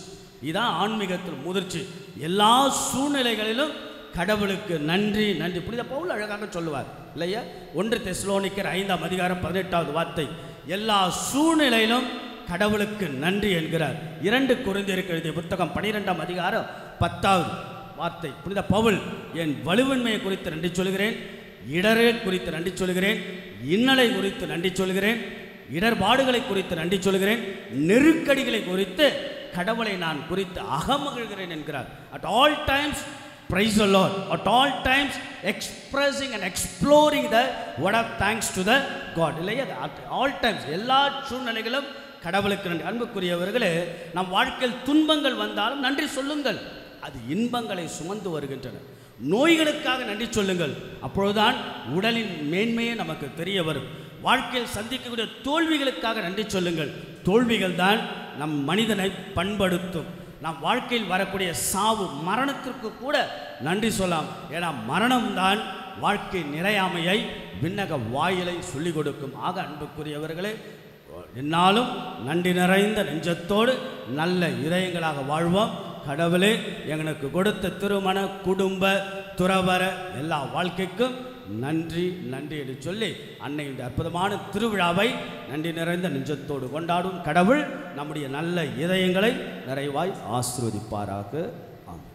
இதுதான் ஆன்மீகத்தில் முதிர்ச்சி. எல்லா சூழ்நிலைகளிலும் கடவுளுக்கு நன்றி நன்றி. புனித பவுல் அழகாக சொல்லுவார் இல்லையா, 1 தெசலோனிக்கர் 5ஆம் அதிகாரம் 18வது வார்த்தை, எல்லா சூழ்நிலையிலும் கடவுளுக்கு நன்றி என்கிறார். 2 கொரிந்தியருக்கு எழுதிய புத்தகம் 12ஆம் அதிகாரம் 10வது வார்த்தை, புனித பவுல் என் வலுவின்மையை குறித்து நன்றி சொல்கிறேன், இடரை குறித்து நன்றி சொல்கிறேன், இன்னலை குறித்து நன்றி சொல்கிறேன், இடர்பாடுகளை குறித்து நன்றி சொல்கிறேன், நெருக்கடிகளை குறித்து கடவுளை நான் குறித்து அகமகிழ்கிறேன் என்கிறார். At all times praise the Lord, at all times expressing and exploring the word of thanks to the God இல்லையா. at all times எல்லா சூழ்நிலைகளும் கடவுளுக்கு நன்றி. அன்புக்குரியவர்களே, நம் வாழ்க்கையில் துன்பங்கள் வந்தாலும் நன்றி சொல்லுங்கள், அது இன்பங்களை சுமந்து வருகின்றன. நோய்களுக்காக நன்றி சொல்லுங்கள், அப்பொழுதுதான் உடலின் மேன்மையே நமக்கு தெரிய வரும். வாழ்க்கையில் சந்திக்கக்கூடிய தோல்விகளுக்காக நன்றி சொல்லுங்கள், தோல்விகள் தான் நம் மனிதனை பண்படுத்தும். நம் வாழ்க்கையில் வரக்கூடிய சாவு, மரணத்திற்கு கூட நன்றி சொல்லலாம். ஏன்னா மரணம்தான் வாழ்க்கை நிறையாமையை, விண்ணக வாயிலை சொல்லிக் கொடுக்கும். ஆக அன்புக்குரியவர்களே, என்னாலும் நன்றி நிறைந்த நெஞ்சத்தோடு நல்ல இதயங்களாக வாழ்வோம். கடவுளே, எங்களுக்கு கொடுத்த திருமண, குடும்ப, துறவர எல்லா வாழ்க்கைக்கும் நன்றி நன்றி என்று சொல்லி அன்னையின் அற்புதமான திருவிழாவை நன்றி நிறைந்த நெஞ்சத்தோடு கொண்டாடும் கடவுள் நம்முடைய நல்ல இதயங்களை நிறைவாய் ஆசீர்வதிப்பாராக. ஆமென்.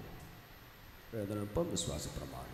விசுவாச பிரமாணம்.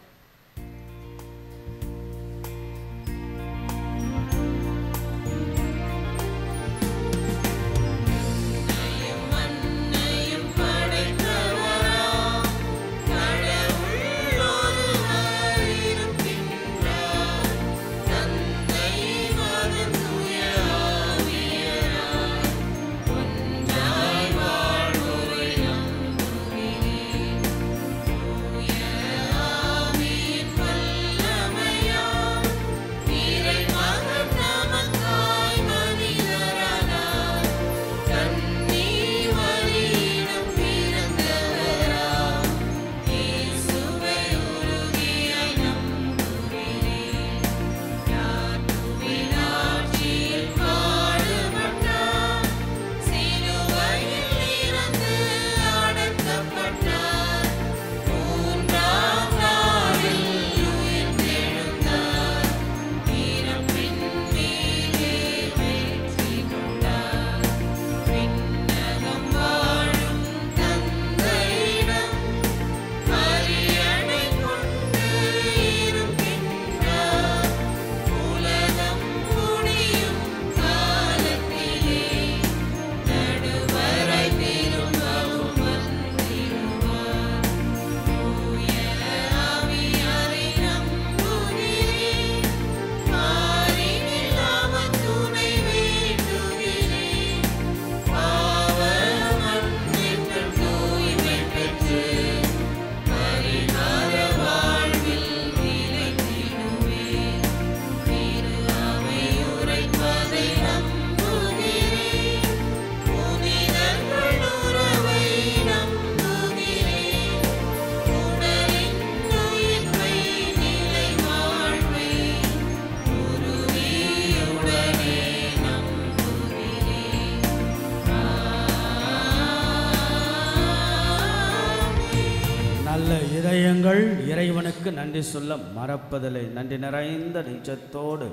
இதயங்கள் இறைவனுக்கு நன்றி சொல்ல மறப்பதில்லை. நன்றி நிறைந்த நெஞ்சத்தோடு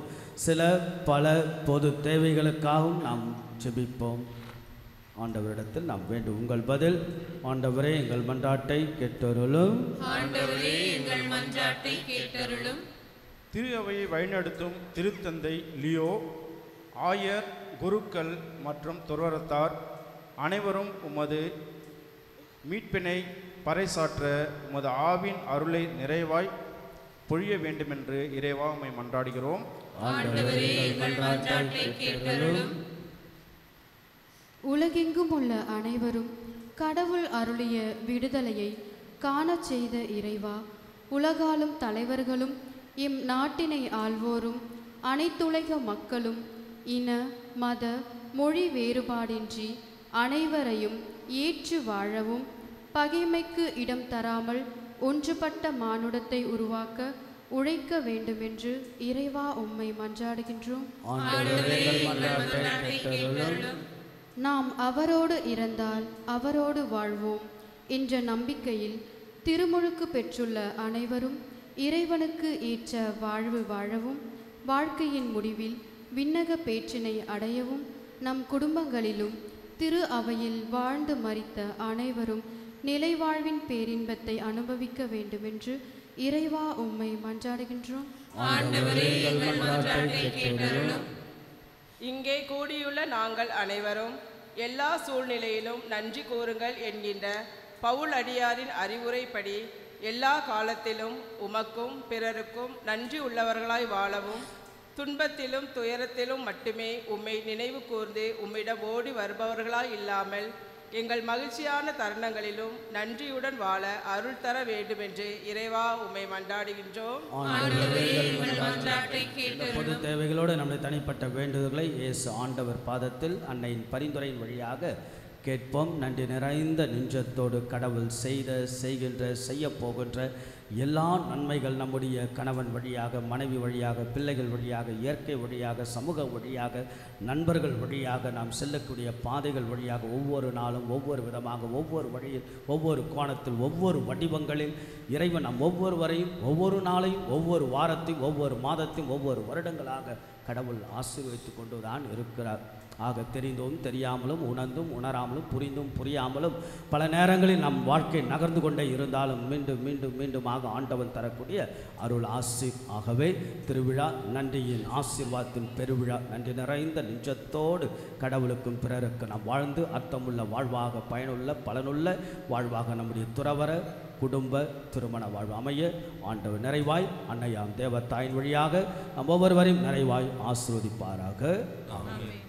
சில பல பொது தேவைகளுக்காகவும் நாம் ஜெபிப்போம். ஆண்டவரிடத்தில் நாம் வேண்டும் உங்கள் பதில். ஆண்டவரே எங்கள் மன்றாட்டை கேட்டருளும். ஆண்டவரே எங்கள் மன்றாட்டை கேட்டருளும். திரு அவையை வழிநடத்தும் திருத்தந்தை லியோ, ஆயர், குருக்கள் மற்றும் துறவரத்தார் அனைவரும் உமது மீட்பினை பறைசாற்ற உமது ஆவின் அருளை நிறைவாய் பொழிய வேண்டுமென்று இறைவா உம்மை மன்றாடுகிறோம். உலகெங்கும் உள்ள அனைவரும் கடவுள் அருளிய விடுதலையை காணச் செய்த இறைவா, உலகாலும் தலைவர்களும் இம் நாட்டினை ஆள்வோரும் அனைத்துலக மக்களும் இன மத மொழி வேறுபாடின்றி அனைவரையும் ஏற்று வாழவும், பகைமைக்கு இடம் தராமல் ஒன்றுபட்ட மானுடத்தை உருவாக்க உழைக்க வேண்டுமென்று இறைவா உம்மை மன்றாடுகின்றோம். நாம் அவரோடு இறந்தால் அவரோடு வாழ்வோம் என்ற நம்பிக்கையில் திருமுழுக்கு பெற்றுள்ள அனைவரும் இறைவனுக்கு ஏற்ற வாழ்வு வாழவும், வாழ்க்கையின் முடிவில் விண்ணக பேற்றினை அடையவும், நம் குடும்பங்களிலும் திரு அவையில் வாழ்ந்து மரித்த அனைவரும் நிலைவாழ்வின் பேரின்பத்தை அனுபவிக்க வேண்டுமென்று இறைவா உம்மை மன்றாடுகின்றோம். இங்கே கூடியுள்ள நாங்கள் அனைவரும் எல்லா சூழ்நிலையிலும் நன்றி கூறுங்கள் என்கின்ற பவுல் அடியாரின் அறிவுரைப்படி எல்லா காலத்திலும் உமக்கும் பிறருக்கும் நன்றி உள்ளவர்களாய் வாழவும், துன்பத்திலும் துயரத்திலும் மட்டுமே உம்மை நினைவு கூர்ந்து உம்மிடம் ஓடி வருபவர்களாய் இல்லாமல் எங்கள் மகிழ்ச்சியான தருணங்களிலும் நன்றியுடன் வாழ அருள் தர வேண்டுமென்று இறைவா உம்மை மன்றாடுகின்றோம். பொது தேவைகளோடு நம்முடைய தனிப்பட்ட வேண்டுதல்களை இயேசு ஆண்டவர் பாதத்தில் அன்னையின் பரிந்துரையின் வழியாக கேட்போம். நன்றி நிறைந்த நெஞ்சத்தோடு கடவுள் செய்ய போகின்ற எல்லா நன்மைகள் நம்முடைய கணவன் வழியாக, மனைவி வழியாக, பிள்ளைகள் வழியாக, இயற்கை வழியாக, சமூக வழியாக, நண்பர்கள் வழியாக, நாம் செல்லக்கூடிய பாதைகள் வழியாக, ஒவ்வொரு நாளும் ஒவ்வொரு விதமாக, ஒவ்வொரு வழியில், ஒவ்வொரு கோணத்தில், ஒவ்வொரு வடிவங்களில் இறைவன் நம் ஒவ்வொருவரையும், ஒவ்வொரு நாளையும், ஒவ்வொரு வாரத்தையும், ஒவ்வொரு மாதத்தையும், ஒவ்வொரு வருடங்களாக கடவுள் ஆசீர்வதித்து கொண்டு தான் இருக்கிறார். ஆக தெரிந்தும் தெரியாமலும், உணர்ந்தும் உணராமலும், புரிந்தும் புரியாமலும் பல நேரங்களில் நம் வாழ்க்கை நகர்ந்து கொண்டே இருந்தாலும் மீண்டும் மீண்டும் மீண்டுமாக ஆண்டவன் தரக்கூடிய அருள் ஆசி. ஆகவே திருவிழா நன்றியின் ஆசீர்வாதத்தின் பெருவிழா. நன்றி நிறைந்த நெஞ்சத்தோடு கடவுளுக்கும் பிறருக்கு நாம் வாழ்ந்து அர்த்தமுள்ள வாழ்வாக, பயனுள்ள பலனுள்ள வாழ்வாக நம்முடைய துறவர குடும்ப திருமண வாழ்வு அமைய ஆண்டவர் நிறைவாய் அன்னையாம் தேவத்தாயின் வழியாக நம் ஒவ்வொருவரையும் நிறைவாய் ஆசீர்வதிப்பாராக. ஆமென்.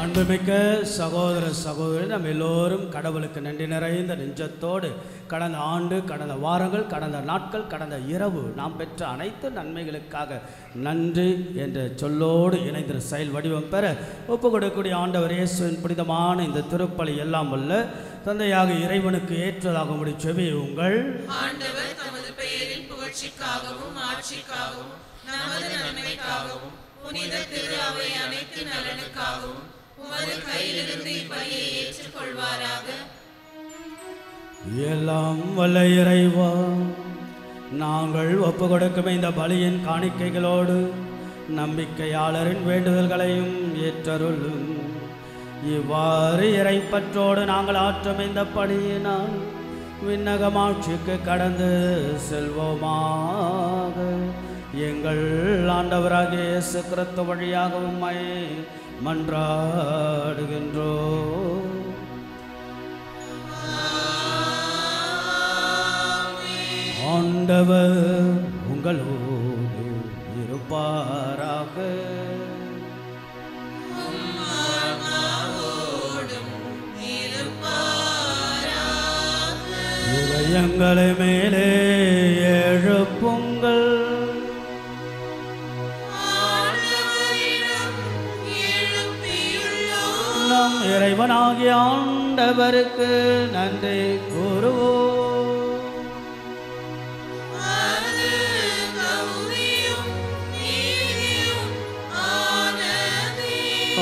அன்புமிக்க சகோதர சகோதரி, நம்ம எல்லோரும் கடவுளுக்கு நன்றி நிறைந்த நெஞ்சத்தோடு கடந்த ஆண்டு, கடந்த வாரங்கள், கடந்த நாட்கள், கடந்த இரவு நாம் பெற்ற அனைத்து நன்மைகளுக்காக நன்றி என்ற சொல்லோடு இணைந்த செயல் வடிவம் பெற ஒப்பு கொடுக்கக்கூடிய ஆண்டவர் இயேசுவின் புனிதமான இந்த திருப்பலி எல்லாம் வல்ல தந்தையாக இறைவனுக்கு ஏற்றதாக முடி செவியுங்கள். ஆண்டவர் தமது பெயரின் புகழ்ச்சிக்காகவும் ஆட்சிக்காகவும் நமது நன்மைக்காகவும் புனித திரு அவை அனைத்து நலனுக்காகவும் உமது கையிலிருந்து இப்பலியை ஏற்றுக்கொள்வாராக. எல்லாம் வல்ல இறைவா, நாங்கள் ஒப்பு கொடுக்கும் இந்த பலியின் காணிக்கைகளோடு நம்பிக்கையாளரின் வேண்டுதல்களையும் ஏற்றருளும். இவ்வாறு இறைப்பற்றோடு நாங்கள் ஆற்றமைந்தபடியினால் விண்ணகமாட்சிக்கு கடந்து செல்வோமாக. எங்கள் ஆண்டவராகிய இயேசு கிறிஸ்து வழியாக உம்மை மன்றாடுகின்றோம். ஆண்டவர் உங்களோடு இருப்பாராக. இதயங்களை மேலே எழுப்புங்கள். நம் இறைவனாகிய ஆண்டவருக்கு நன்றி கூறுவோம்.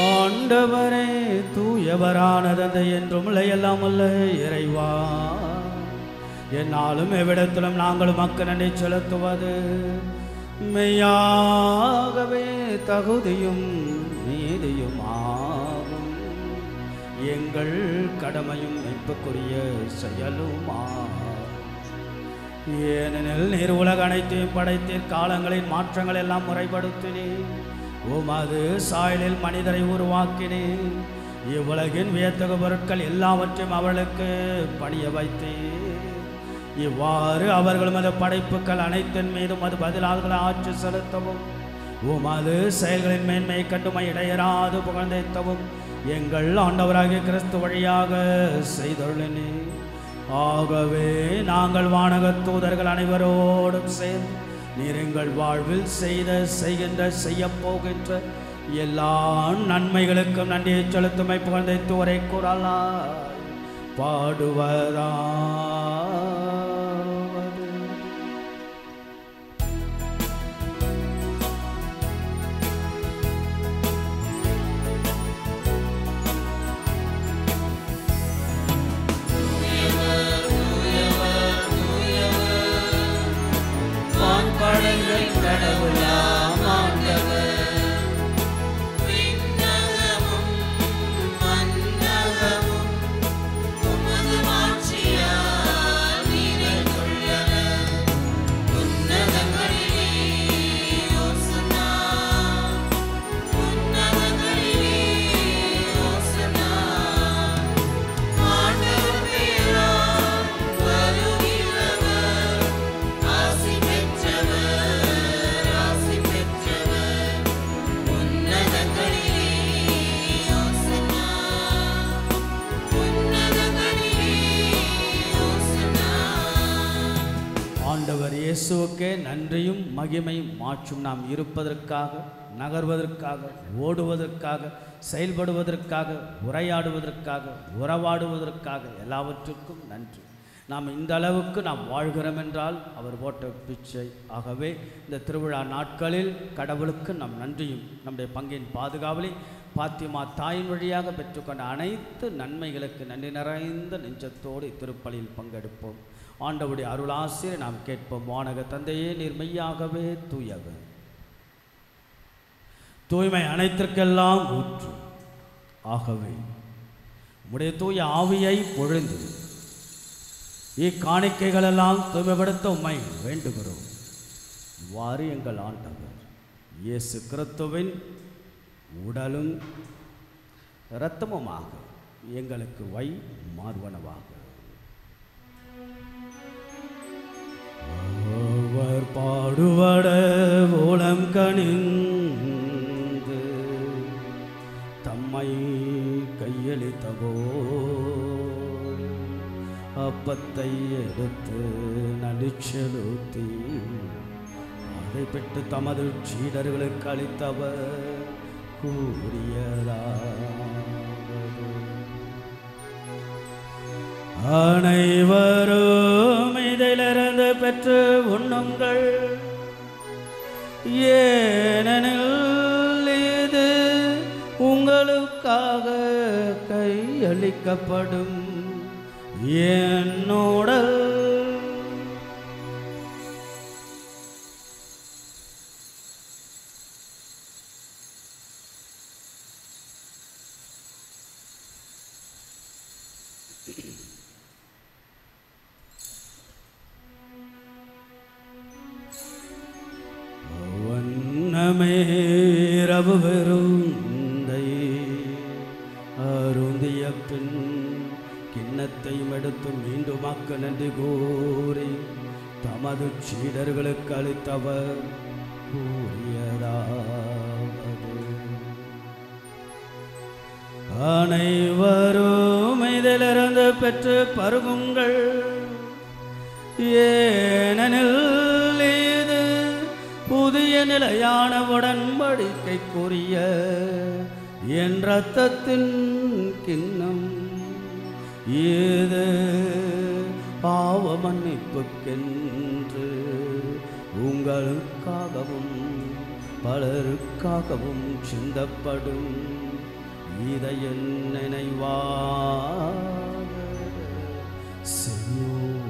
ஆண்டவரே, தூயவரான தந்தை என்றும் எல்லாம் அல்ல இறைவா, என்னாலும் எவ்விடத்திலும் நாங்கள் மக்கள் நன்றி செலுத்துவது மெய்யாகவே தகுதியும் நீதியும் ஆகும். எங்கள் கடமையும் மீட்புக்குரிய செயலுமாகும். ஏனெனில் நீர் உலக அனைத்தையும் படைத்தீர், காலங்களின் மாற்றங்கள் எல்லாம் முறைப்படுத்தினீர், உமது சாயலில் மனிதரை உருவாக்கினேன், இவ்வுலகின் வியத்தகு பொருட்கள் எல்லாவற்றையும் அவர்களுக்கு பணிய வைத்தேன். இவ்வாறு அவர்கள் உமது படைப்புகள் அனைத்தின் மீதும் அது பதிலாக ஆட்சி செலுத்தவும் உமது செயல்களின் மேன்மையை கண்டுமை இடையராது புகழ்ந்தேத்தவும் எங்கள் ஆண்டவராகிய கிறிஸ்து வழியாக செய்துள்ளனே. ஆகவே நாங்கள் வானக தூதர்கள் அனைவரோடும் சேர்ந்து நீர் எங்கள் வாழ்வில் செய்கின்ற செய்யப்போகின்ற எல்லா நன்மைகளுக்கும் நன்றியை செலுத்துமை புகழ்ந்தைத்து ஒரே குரலாய் பாடுவதாவது. வான்படைகள் கடவுளாம் ஆண்டவர், விண்ணகமும் மண்ணகமும் உமது மாட்சியால் நிறைந்துள்ளன. உன்னதங்களிலே ஓசன்னா, உன்னதங்களிலே ஓசன்னா. ஆண்டவர் பெயரால் வருகிறவர் ஆசி பெற்றவர், ஆசி பெற்றவர். உன்னதங்களிலே ஓசன்னா, உன்னதங்களிலே ஓசன்னா. ஆண்டவர் இயேசுவுக்கே நன்றியும் மகிமையும் மாற்றும் நாம் இருப்பதற்காக, நகர்வதற்காக, ஓடுவதற்காக, செயல்படுவதற்காக, உரையாடுவதற்காக, உறவாடுவதற்காக எல்லாவற்றுக்கும் நன்றி. நாம் இந்த அளவுக்கு நாம் வாழ்கிறோம் என்றால் அவர் போட்ட பிச்சை. ஆகவே இந்த திருவிழா நாட்களில் கடவுளுக்கு நம் நன்றியும் நம்முடைய பங்கின் பாதுகாவலை பாத்திமா தாயின் வழியாக பெற்றுக்கொண்ட அனைத்து நன்மைகளுக்கு நன்றி நிறைந்த நெஞ்சத்தோடு இத்திருப்பலியில் பங்கெடுப்போம். ஆண்டவருடைய அருளாசிரை நாம் கேட்போம். வானக தந்தையே, நீர் மெய்யாகவே தூயவர், தூய்மை அனைத்திற்கெல்லாம் ஊற்று. ஆகவே உம்முடைய தூய ஆவியை பொழிந்து இக்காணிக்கைகளெல்லாம் தூய்மைப்படுத்த உம்மை வேண்டுகிறோம். இவ்வாறு எங்கள் ஆண்டவர் இயேசு கிறிஸ்துவின் உடலும் இரத்தமுமாக எங்களுக்கு மார்பனவாக. அவர் பாடுபட ஓலம் கனிந்து தம்மை கையளித்தவோ அப்பத்தை எடுத்து நடிச்செலுத்தி அதை பெற்று தமது சீடர்களுக்கு அளித்தவர் கூறியதாவது, அனைவரும் இதிலிருந்து பெற்று உண்ணுங்கள், ஏனெனில் இது உங்களுக்காக கையளிக்கப்படும் என்னோடல். மனமே இரவு விருந்தை அருந்திய பின் கிண்ணத்தையும் எடுத்து மீண்டுமாக்க நன்றி கூறி தமது சீடர்களுக்கு அளித்தவர் கூறியதாவது: அனைவரும் இதிலிருந்து பெற்று பருகுங்கள், ஏனெனில் இது புதிய நிலையான உடன்படிக்கைக்குரிய என் இரத்தத்தின் கிண்ணம். இது பாவ மன்னிப்புக்கென்று உங்களுக்காகவும் பலருக்காகவும் சிந்தப்படும். இதை என் நினைவாக செய்யுங்கள்.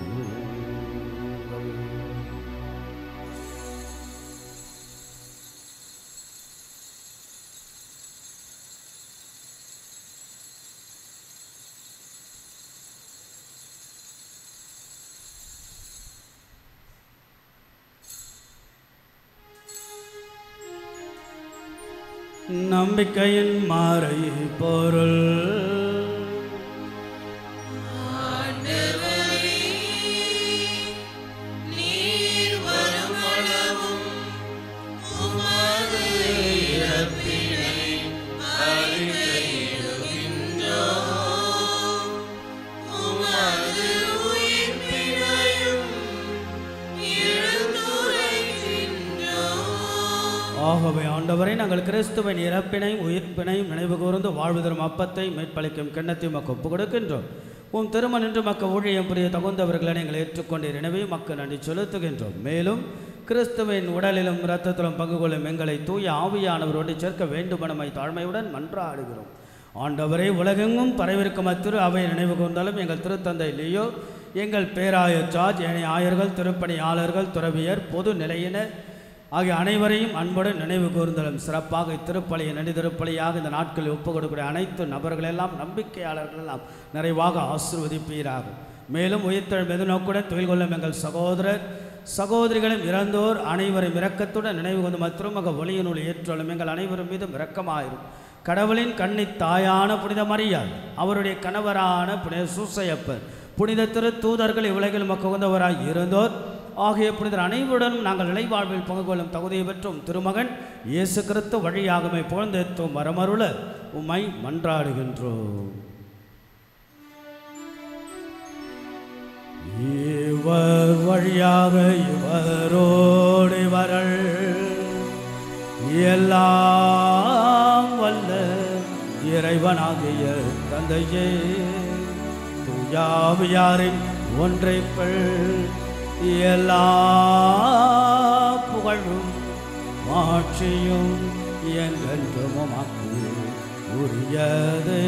நம்பிக்கையின் மாறை பொருள். நீர் வருமளவும் உமது இறப்பினை அறிக்கையிடுகின்றோம். உமது உயிர்ப்பினையும் எடுத்துரைக்கின்றோம். ஆகவே ஆண்டவரை, நாங்கள் கிறிஸ்துவின் இறப்பினையும் உயிர்ப்பினையும் நினைவு கூர்ந்து வாழ்வு தரும் அப்பத்தை மீட்பளிக்கும் கிண்ணத்தை மக்கு ஒப்புக் கொடுக்கின்றோம். உம் திருமண் நின்று மக்க ஊழியம் புரிய தகுந்தவர்களை நீங்கள் ஏற்றுக்கொண்டீர். எனவே மக்கள் நன்றி செலுத்துகின்றோம். மேலும் கிறிஸ்துவின் உடலிலும் இரத்தத்திலும் பங்கு கொள்ளும் எங்களை தூய ஆவியானவரோடு சேர்க்க வேண்டுமெனமை தாழ்மையுடன் மன்றாடுகிறோம். ஆண்டவரை, உலகெங்கும் பரவிருக்கும் அத்திரு அவை நினைவு கூர்ந்தாலும் எங்கள் திருத்தந்தை லியோ, எங்கள் பேராயர் ஜார்ஜ், ஏனைய ஆயர்கள், திருப்பணியாளர்கள், துறவியர், பொது நிலையினர் ஆகிய அனைவரையும் அன்புடன் நினைவு கூர்ந்தாலும் சிறப்பாக இத்திருப்பலியை நடி திருப்பலியாக இந்த நாட்களில் ஒப்புக் கொடுக்கிற அனைத்து நபர்களெல்லாம் நம்பிக்கையாளர்கள் எல்லாம் நிறைவாக ஆசீர்வதிப்பீராக. மேலும் உயிர்த்தெழும் எதிர்நோக்குடன் தொழில் கொள்ளும் எங்கள் சகோதரர் சகோதரிகளும் இறந்தோர் அனைவரும் இரக்கத்துடன் நினைவு கொண்டு திருமக ஒளியினுள் ஏற்றலும் எங்கள் அனைவரும் மீதும் இரக்கமாயிரும். கடவுளின் கன்னி தாயான புனித மரியாள், அவருடைய கணவரான புனித சூசையப்பர், புனித திரு தூதர்கள், இவ்வுலகில் மக்குவந்தவராய் இருந்தோர் ஆகிய புனிதர் அனைவருடனும் நாங்கள் நிலைவாழ்வில் பங்கு கொள்ளும் தகுதியை பெற்றும் திருமகன் இயேசு கிறிஸ்து வழியாகவே புகழ்ந்தேத்தும் வரமருள உம்மை மன்றாடுகின்றோம். இவர் வழியாக இவரோடு இவர்கள் எல்லாம் வல்ல இறைவனாகிய தந்தையே, தூயாவியாரின் ஒன்றைப்பள் எல்லா புகழும் மாட்சியும் என்றென்றும் உமக்கு உரியதே.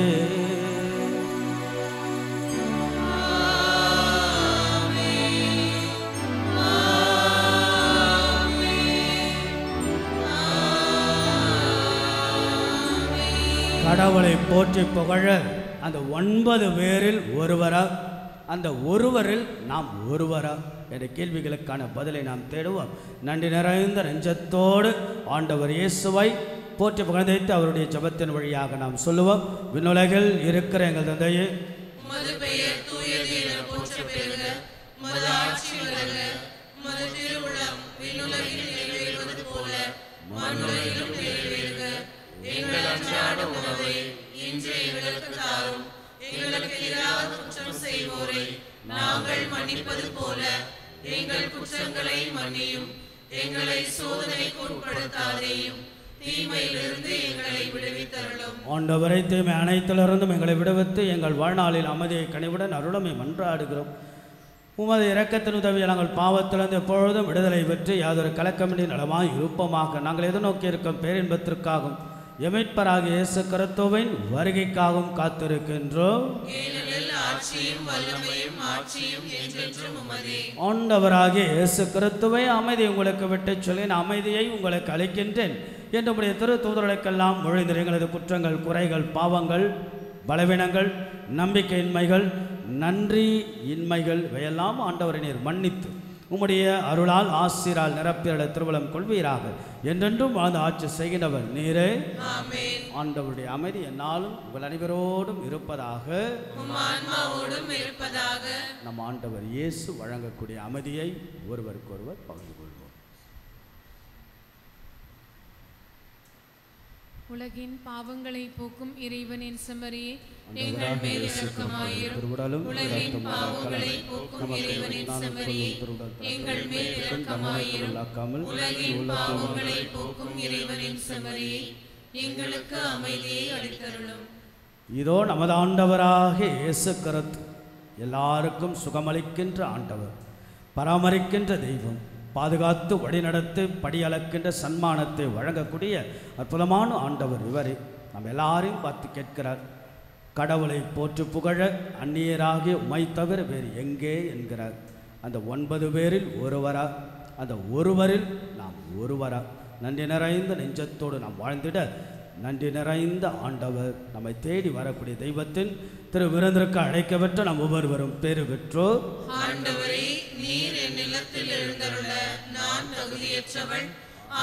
கடவுளை போற்றி புகழ அந்த 9 பேரில் ஒருவரா, அந்த ஒருவரில் நாம் ஒருவரா என்ற கேள்விகளுக்கான பதிலை நாம் தேடுவோம். நன்றி நிறைந்த நெஞ்சத்தோடு ஆண்டவர் இயேசுவை போற்றி புகழ்ந்து அவருடைய ஜெபத்தின் வழியாக நாம் சொல்லுவோம். விண்ணுலகில் இருக்கிற எங்கள் தந்தையே, உமது பெயர் தூயது என போற்றப் பெறுக. உமது ஆட்சி வருக. உமது திருவுளம் விண்ணுலகில் நிறைவேறுவது போல மண்ணுலகிலும் நிறைவேறுக. எங்கள் அன்றாட உணவை இன்று எங்களுக்கு தாரும். எங்களுக்கு எதிராக குற்றம் செய்வோரை நாங்கள் மன்னிப்பது போல எங்கள் குற்றங்களை மன்னியும். எங்களை சோதனைக்கு உட்படுத்தாதேயும், தீமையிலிருந்து எங்களை விடுவித்தருளும். ஆண்டவரை, தீமை அனைத்திலிருந்தும் எங்களை விடுவித்து எங்கள் வாழ்நாளில் அமைதியை கனிவுடன் அருளமை மன்றாடுகிறோம். உமது இரக்கத்தின் உதவியை நாங்கள் பாவத்திலிருந்து எப்பொழுதும் விடுதலை பெற்று யாதொரு கலக்கமின்றி நலமாய் இருப்போமாக. நாங்கள் எதிர்நோக்கி இருக்கும் பேரின்பத்திற்காகவும் எமிட்பராகிய இயேசு கிறிஸ்துவின் வருகைக்காகவும் காத்திருக்கின்றோம். ஏனெனில் ஆட்சியும் வல்லமையும் ஆட்சியும் என்றென்றும் உமதே. ஆண்டவராகிய இயேசு கிறிஸ்துவை அமைதி உங்களுக்கு விட்டுச் சொல்லேன், அமைதியை உங்களுக்கு அளிக்கின்றேன் என்று உடைய திரு தூதர்களுக்கெல்லாம் மொழிந்தீர். எங்களது குற்றங்கள், குறைகள், பாவங்கள், பலவீனங்கள், நம்பிக்கையின்மைகள், நன்றி இன்மைகள் இவையெல்லாம் ஆண்டவரை நீர் மன்னித்து உம்முடைய அருளால் ஆசிரால் நிரப்பியல திருவலம் கொள்வீராக. என்றென்றும் வாழ்ந்து ஆட்சி செய்கின்றவர் நீரே. ஆமென். ஆண்டவருடைய அமைதி என்னாலும் உங்கள் அனைவரோடும் இருப்பதாக. உம் ஆன்மாவோடும் இருப்பதாக. நம் ஆண்டவர் இயேசு வழங்கக்கூடிய அமைதியை ஒருவருக்கொருவர் பகிர்ந்து கொள்வோம். உலகின் பாவங்களை போக்கும் இறைவனின் செம்மறியே, எங்கள் மேல் இரக்கமாயிரும். உலகின் பாவங்களை போக்கும் இறைவனின் செம்மறியே, எங்கள் மேல் இரக்கமாயிரும். உலகின் பாவங்களை போக்கும் இறைவனின் செம்மறியே, எங்களுக்கு அமைதியை அளித்தருளும். இதோ நமது ஆண்டவராகிய இயேசு கிறிஸ்து எல்லாருக்கும் சுகமளிக்கின்ற ஆண்டவர், பராமரிக்கின்ற தெய்வம், பாதுகாத்து வழிநடத்து படியளக்கின்ற சன்மானத்தை வழங்கக்கூடிய அற்புதமான ஆண்டவர் இவரே. நம்ம எல்லாரையும் பார்த்து கேட்கிறார், கடவுளை போற்று புகழ அந்நியராகிய உம்மை தவிர வேறு எங்கே என்கிறார். அந்த 9 பேரில் ஒருவரா, அந்த ஒருவரில் நாம் ஒருவரா நன்றி நிறைந்த நெஞ்சத்தோடு நாம் வாழ்ந்திட நன்றி நிறைந்த ஆண்டவர் நம்மை தேடி வரக்கூடிய தெய்வத்தின் திரு விருந்திற்கு அழைக்கப்பெற்ற நாம் ஒவ்வொருவரும் பேறு பெற்றோர். ஆண்டவரே, நீர் என் நிலத்தில் எழுந்தருள நான் தகுதியற்றவள்.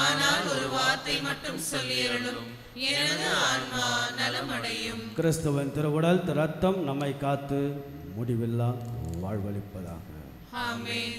ஆனால் ஒரு வார்த்தை மட்டும் சொல்லியருளும், எனது ஆன்மா நலமடையும். கிறிஸ்துவின் திருவுடல் திரு ரத்தம் நம்மை காத்து முடிவில்லா வாழ்வளிப்பதாக. ஆமென்.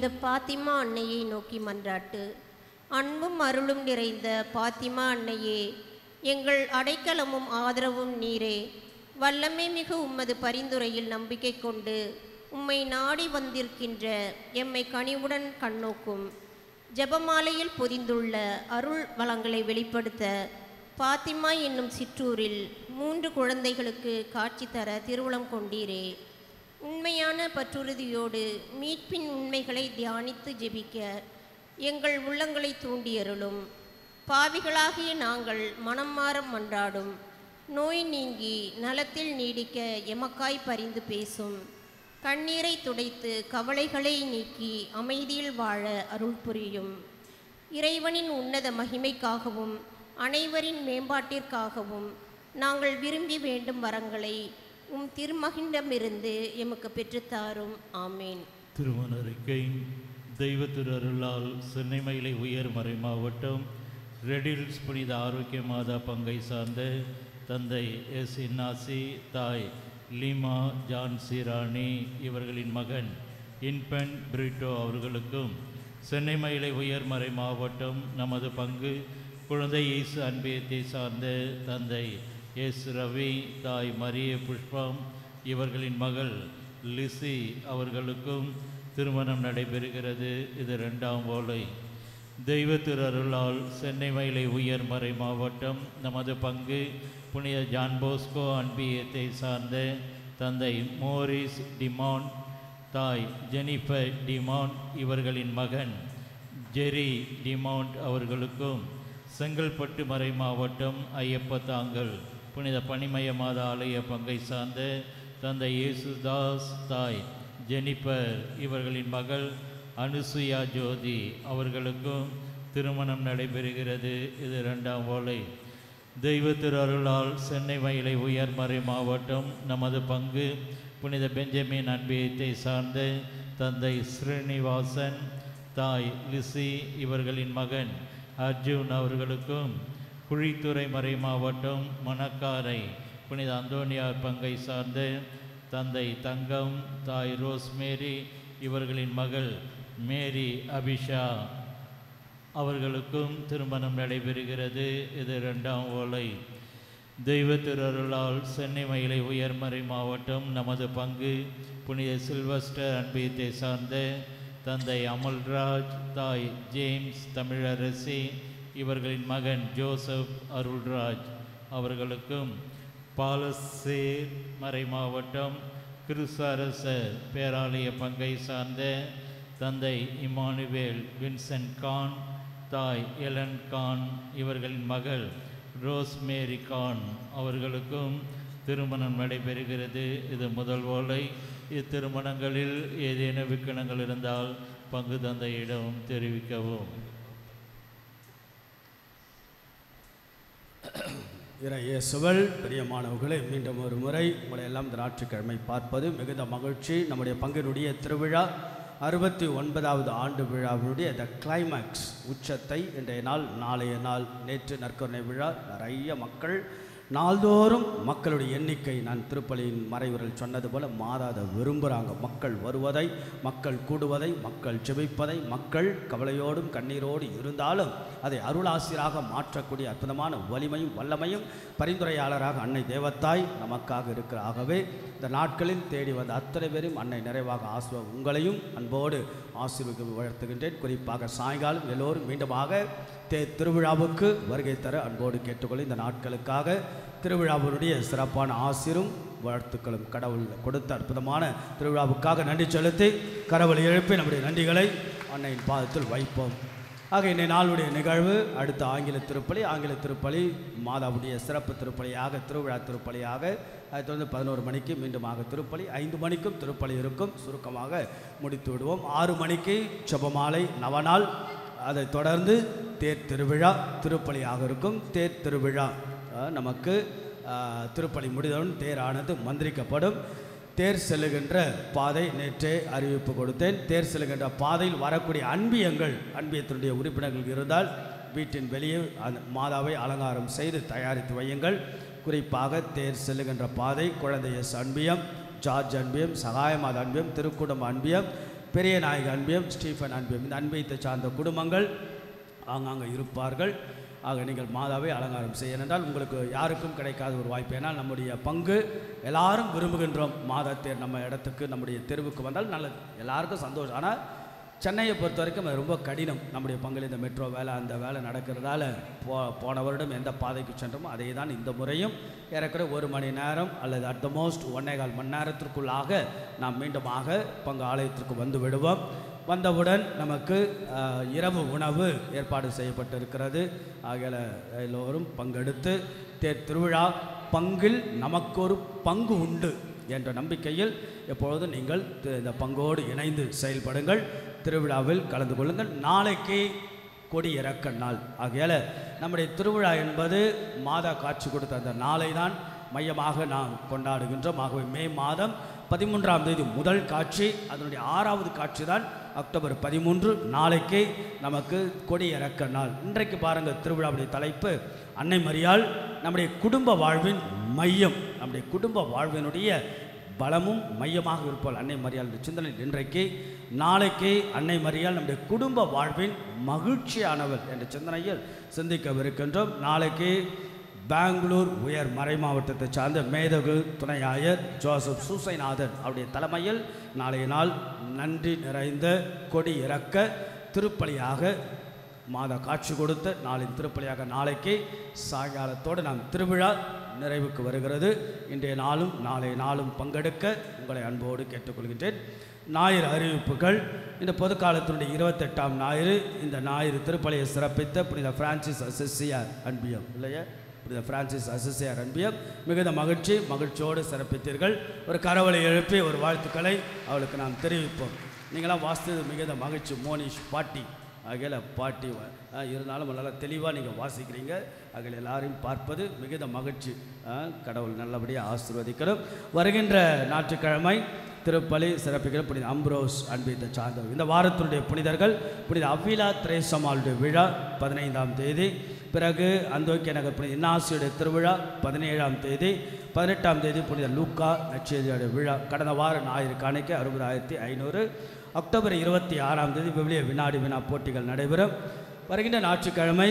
புனித பாத்திமா அன்னையை நோக்கி மன்றாட்டு. அன்பும் அருளும் நிறைந்த பாத்திமா அன்னையே, எங்கள் அடைக்கலமும் ஆதரவும் நீரே. வல்லமை மிகு உம்மது பரிந்துரையில் நம்பிக்கை கொண்டு உம்மை நாடி வந்திருக்கின்ற எம்மை கனிவுடன் கண்ணோக்கும். ஜெபமாலையில் பொதிந்துள்ள அருள் வளங்களை வெளிப்படுத்த பாத்திமா என்னும் சிற்றூரில் 3 குழந்தைகளுக்கு காட்சி தர திருவுளம் கொண்டீரே. உண்மையான பற்றுறுதியோடு மீட்பின் உண்மைகளை தியானித்து ஜெபிக்க எங்கள் உள்ளங்களை தூண்டியருளும். பாவிகளாகிய நாங்கள் மனம் மாற மன்றாடும். நோய் நீங்கி நலத்தில் நீடிக்க எமக்காய் பரிந்து பேசும். கண்ணீரை துடைத்து கவலைகளை நீக்கி அமைதியில் வாழ அருள் புரியும். இறைவனின் உன்னத மகிமைக்காகவும் அனைவரின் மேம்பாட்டிற்காகவும் நாங்கள் விரும்பி வேண்டும் வரங்களை உம் திருமகனிடமிருந்து எமக்கு பெற்றுத்தாரும். ஆமேன். திருமணறிக்கை. தெய்வ திருஅருளால் சென்னை மயிலை உயர்மறை மாவட்டம் ரெடில்ஸ் புனித ஆரோக்கிய மாதா பங்கை சார்ந்த தந்தை எஸ் இன்னாசி, தாய் லீமா ஜான்சி ராணி இவர்களின் மகன் இன்பன் பிரிட்டோ அவர்களுக்கும், சென்னை மயிலை உயர்மறை மாவட்டம் நமது பங்கு குழந்தை இயேசு அன்பியத்தை சார்ந்த தந்தை எஸ் ரவி, தாய் மரிய புஷ்பம் இவர்களின் மகள் லிசி அவர்களுக்கும் திருமணம் நடைபெறுகிறது. இது 2ஆம் ஓலை. தெய்வ திருஅருளால் சென்னை மயிலை உயர்மறை மாவட்டம் நமது பங்கு புனித ஜான் போஸ்கோ அன்பியத்தை சார்ந்த தந்தை மோரிஸ் டிமாண்ட், தாய் ஜெனிஃபர் டிமாண்ட் இவர்களின் மகன் ஜெரி டிமாண்ட் அவர்களுக்கும், செங்கல்பட்டு மறை மாவட்டம் ஐயப்ப தாங்கல் புனித பனிமய மாத ஆலய பங்கை சார்ந்த தந்தை இயேசுதாஸ், தாய் ஜெனிஃபர் இவர்களின் மகள் அனுசுயா ஜோதி அவர்களுக்கும் திருமணம் நடைபெறுகிறது. இது 2ஆம் ஓலை. தெய்வ திருஅருளால் சென்னை மயிலை உயர்மறை மாவட்டம் நமது பங்கு புனித பெஞ்சமின் அன்பியத்தை சார்ந்த தந்தை ஸ்ரீனிவாசன், தாய் லிசி இவர்களின் மகன் அர்ஜுன் அவர்களுக்கும், குழித்துறை மறை மாவட்டம் மணக்காரை புனித அந்தோனியார் பங்கை சார்ந்த தந்தை தங்கம், தாய் ரோஸ்மேரி இவர்களின் மகள் மேரி அபிஷா அவர்களுக்கும் திருமணம் நடைபெறுகிறது. இது 2ஆம் ஓலை. தெய்வ திருஅருளால் சென்னை மயிலை உயர்மறை மாவட்டம் நமது பங்கு புனித சில்வஸ்டர் அன்பியத்தை சார்ந்த தந்தை அமல்ராஜ், தாய் ஜேம்ஸ் தமிழரசி இவர்களின் மகன் ஜோசப் அருள்ராஜ் அவர்களுக்கும், பாலசேர் மறை மாவட்டம் கிறிஸ்தரசர் பேராலய பங்கை சார்ந்த தந்தை இமானுவேல் வின்சென்ட் கான், தாய் எலன் கான் இவர்களின் மகள் ரோஸ்மேரி கான் அவர்களுக்கும் திருமணம் நடைபெறுகிறது. இது முதல் ஓலை. இத்திருமணங்களில் ஏதேனும் விக்கணங்கள் இருந்தால் பங்கு தந்தையிடம் தெரிவிக்கவும். இயேசுவில் பிரியமானவர்களை, மீண்டும் ஒரு முறை உங்களை எல்லாம் இந்த ஞாயிற்றுக்கிழமை பார்ப்பது மிகுந்த மகிழ்ச்சி. நம்முடைய பங்கினுடைய திருவிழா 69வது ஆண்டு விழாவுடைய த கிளைமேக்ஸ் உச்சத்தை இன்றைய நாள், நாளைய நாள், நேற்று நற்கருணை விழா. நிறைய மக்கள், நாள்தோறும் மக்களுடைய எண்ணிக்கை, நான் திருப்பலியின் மறைவுரையில் சொன்னது போல் மாறாத விரும்புகிறாங்க. மக்கள் வருவதை, மக்கள் கூடுவதை, மக்கள் ஜெபிப்பதை, மக்கள் கவலையோடும் கண்ணீரோடு இருந்தாலும் அதை அருளாசிராக மாற்றக்கூடிய அற்புதமான வலிமையும் வல்லமையும் பரிந்துரையாளராக அன்னை தேவத்தாய் நமக்காக இருக்கிற. ஆகவே இந்த நாட்களில் தேடி வந்த அத்தனை பேரும் அன்னை நிறைவாக உங்களையும் அன்போடு ஆசீர்வதிக்க வாழ்த்துகின்றேன். குறிப்பாக சாயங்காலம் எல்லோரும் மீண்டுமாக திருவிழாவுக்கு வருகை தர அன்போடு கேட்டுக்கொள்ள இந்த நாட்களுக்காக திருவிழாவினுடைய சிறப்பான ஆசீரும் வாழ்த்துக்களும் கடவுள் கொடுத்த அற்புதமான திருவிழாவுக்காக நன்றி செலுத்தி கடவுளை எழுப்பி நம்முடைய நன்றிகளை அன்னையின் பாதத்தில் வைப்போம். ஆக இன்றைய நாளுடைய நிகழ்வு அடுத்த ஆங்கில திருப்பலி மாதாவுடைய சிறப்பு திருப்பலியாக, திருவிழா திருப்பலியாக. அதை தொடர்ந்து 11 மணிக்கு மீண்டுமாக திருப்பலி, 5 மணிக்கும் திருப்பலி இருக்கும். சுருக்கமாக முடித்து விடுவோம். 6 மணிக்கு ஜெபமாலை நவநாள். அதை தொடர்ந்து தேர் திருவிழா திருப்பலியாக இருக்கும். தேர் திருவிழா நமக்கு திருப்பலி முடிந்தவுடன் தேரானது மந்திரிக்கப்படும். தேர் செல்லுகின்ற பாதை நேற்றே அறிவிப்பு கொடுத்தேன். தேர் செல்லுகின்ற பாதையில் வரக்கூடிய அன்பியத்தினுடைய உறுப்பினர்கள் இருந்தால் வீட்டின் வெளியே மாதாவை அலங்காரம் செய்து தயாரித்து வையுங்கள். குறிப்பாக தேர் செல்லுகின்ற பாதை குழந்தை எஸ் அன்பியம், ஜார்ஜ் அன்பியம், சகாயமாத அன்பியம், திருக்குடும்ப அன்பியம், பெரிய நாயக அன்பியம், ஸ்டீஃபன் அன்பியம், இந்த அன்பியத்தை சார்ந்த குடும்பங்கள் ஆங்காங்கே இருப்பார்கள். ஆக நீங்கள் மாதாவை அலங்காரம் செய்ய என்றால் உங்களுக்கு யாருக்கும் கிடைக்காத ஒரு வாய்ப்பு. ஏன்னால் நம்முடைய பங்கு எல்லாரும் விரும்புகின்றோம். மாதத்தேர் நம்ம இடத்துக்கு நம்முடைய தெருவுக்கு வந்தால் நல்லது, எல்லாருக்கும் சந்தோஷம். ஆனால் சென்னையை பொறுத்த வரைக்கும் அது ரொம்ப கடினம். நம்முடைய பங்கில் இந்த மெட்ரோ வேலை அந்த வேலை நடக்கிறதால போன வருடம் எந்த பாதைக்கு சென்றோமோ அதே தான் இந்த முறையும் ஏறக்குறைய 1 மணி நேரம் அல்லது அட் த மோஸ்ட் 1.25 மணி நேரத்திற்குள்ளாக நாம் மீண்டுமாக பங்கு ஆலயத்திற்கு வந்து விடுவோம். வந்தவுடன் நமக்கு இரவு உணவு ஏற்பாடு செய்யப்பட்டிருக்கிறது. ஆகிய எல்லோரும் பங்கெடுத்து தேர் திருவிழா பங்கில் நமக்கு ஒரு பங்கு உண்டு என்ற நம்பிக்கையில் எப்பொழுதும் நீங்கள் இந்த பங்கோடு இணைந்து செயல்படுங்கள். திருவிழாவில் கலந்து கொள்ளுங்கள். நாளைக்கு கொடி இறக்க நாள். ஆகையால் நம்முடைய திருவிழா என்பது மாதா காட்சி கொடுத்த அந்த நாளை தான் மையமாக நாம் கொண்டாடுகின்றோம். ஆகவே மே மாதம் 13ஆம் தேதி முதல் காட்சி, அதனுடைய 6வது காட்சி தான் அக்டோபர் 13. நாளைக்கு நமக்கு கொடி இறக்க நாள். இன்றைக்கு பாருங்கள், திருவிழாவுடைய தலைப்பு அன்னை மரியாள் நம்முடைய குடும்ப வாழ்வின் மையம், நம்முடைய குடும்ப வாழ்வினுடைய பலமும் மையமாக இருப்பாள் அன்னை மரியாள் சிந்தனை இன்றைக்கு. நாளைக்கு அன்னை மரியாள் நம்முடைய குடும்ப வாழ்வின் மகிழ்ச்சியானவர் என்ற சிந்தனையில் சிந்திக்கவிருக்கின்றோம். நாளைக்கு பெங்களூர் உயர் மறை மாவட்டத்தை சார்ந்த மேதகு துணை ஆயர் ஜோசப் சூசைநாதன் அவருடைய தலைமையில் நாளைய நாள் நன்றி நிறைந்த கொடி இறக்க திருப்பலியாக மாதா காட்சி கொடுத்த நாளின் திருப்பலியாக நாளைக்கு சாயங்காலத்தோடு நாம் திருவிழா நிறைவுக்கு வருகிறது. இன்றைய நாளும் நாளைய நாளும் பங்கெடுக்க உங்களை அன்போடு கேட்டுக்கொள்கின்றேன். ஞாயிறு அறிவிப்புகள். இந்த பொதுக்காலத்தினுடைய 28ஆம் ஞாயிறு, இந்த ஞாயிறு திருப்பலியை சிறப்பித்த புனித பிரான்சிஸ் அசிசியார் அன்பியம் இல்லையா, புனித பிரான்சிஸ் அசிசியார் அன்பியம் மிகுந்த மகிழ்ச்சியோடு சிறப்பித்தீர்கள். ஒரு கரவலை எழுப்பி ஒரு வாழ்த்துக்களை அவளுக்கு நாம் தெரிவிப்போம். நீங்களாம் வாசித்தது மிகுந்த மகிழ்ச்சி. மோனிஷ் பாட்டி ஆகையில் பாட்டி இருந்தாலும் நல்லா தெளிவாக நீங்கள் வாசிக்கிறீங்க. ஆகையில் எல்லாரையும் பார்ப்பது மிகுந்த மகிழ்ச்சி. கடவுள் நல்லபடியாக ஆசீர்வதிக்கணும். வருகின்ற ஞாயிற்றுக்கிழமை திருப்பலி சிறப்பிக்கிற புனித அம்ப்ரோஸ் அன்பியத்தை சார்ந்தவர். இந்த வாரத்தினுடைய புனிதர்கள் புனித அவ்விலா திரேசம்மாளுடைய விழா 15ஆம் தேதி, பிறகு அந்தோக்கிய நகர் புனித இன்னாசியுடைய திருவிழா 17ஆம் தேதி, 18ஆம் தேதி புனித லூக்கா நற்செய்தியுடைய விழா. கடந்த வார ஞாயிறு காணிக்கை 60,500. அக்டோபர் 26ஆம் தேதி விவிலிய வினாடி வினா போட்டிகள் நடைபெறும். வருகின்ற ஞாயிற்றுக்கிழமை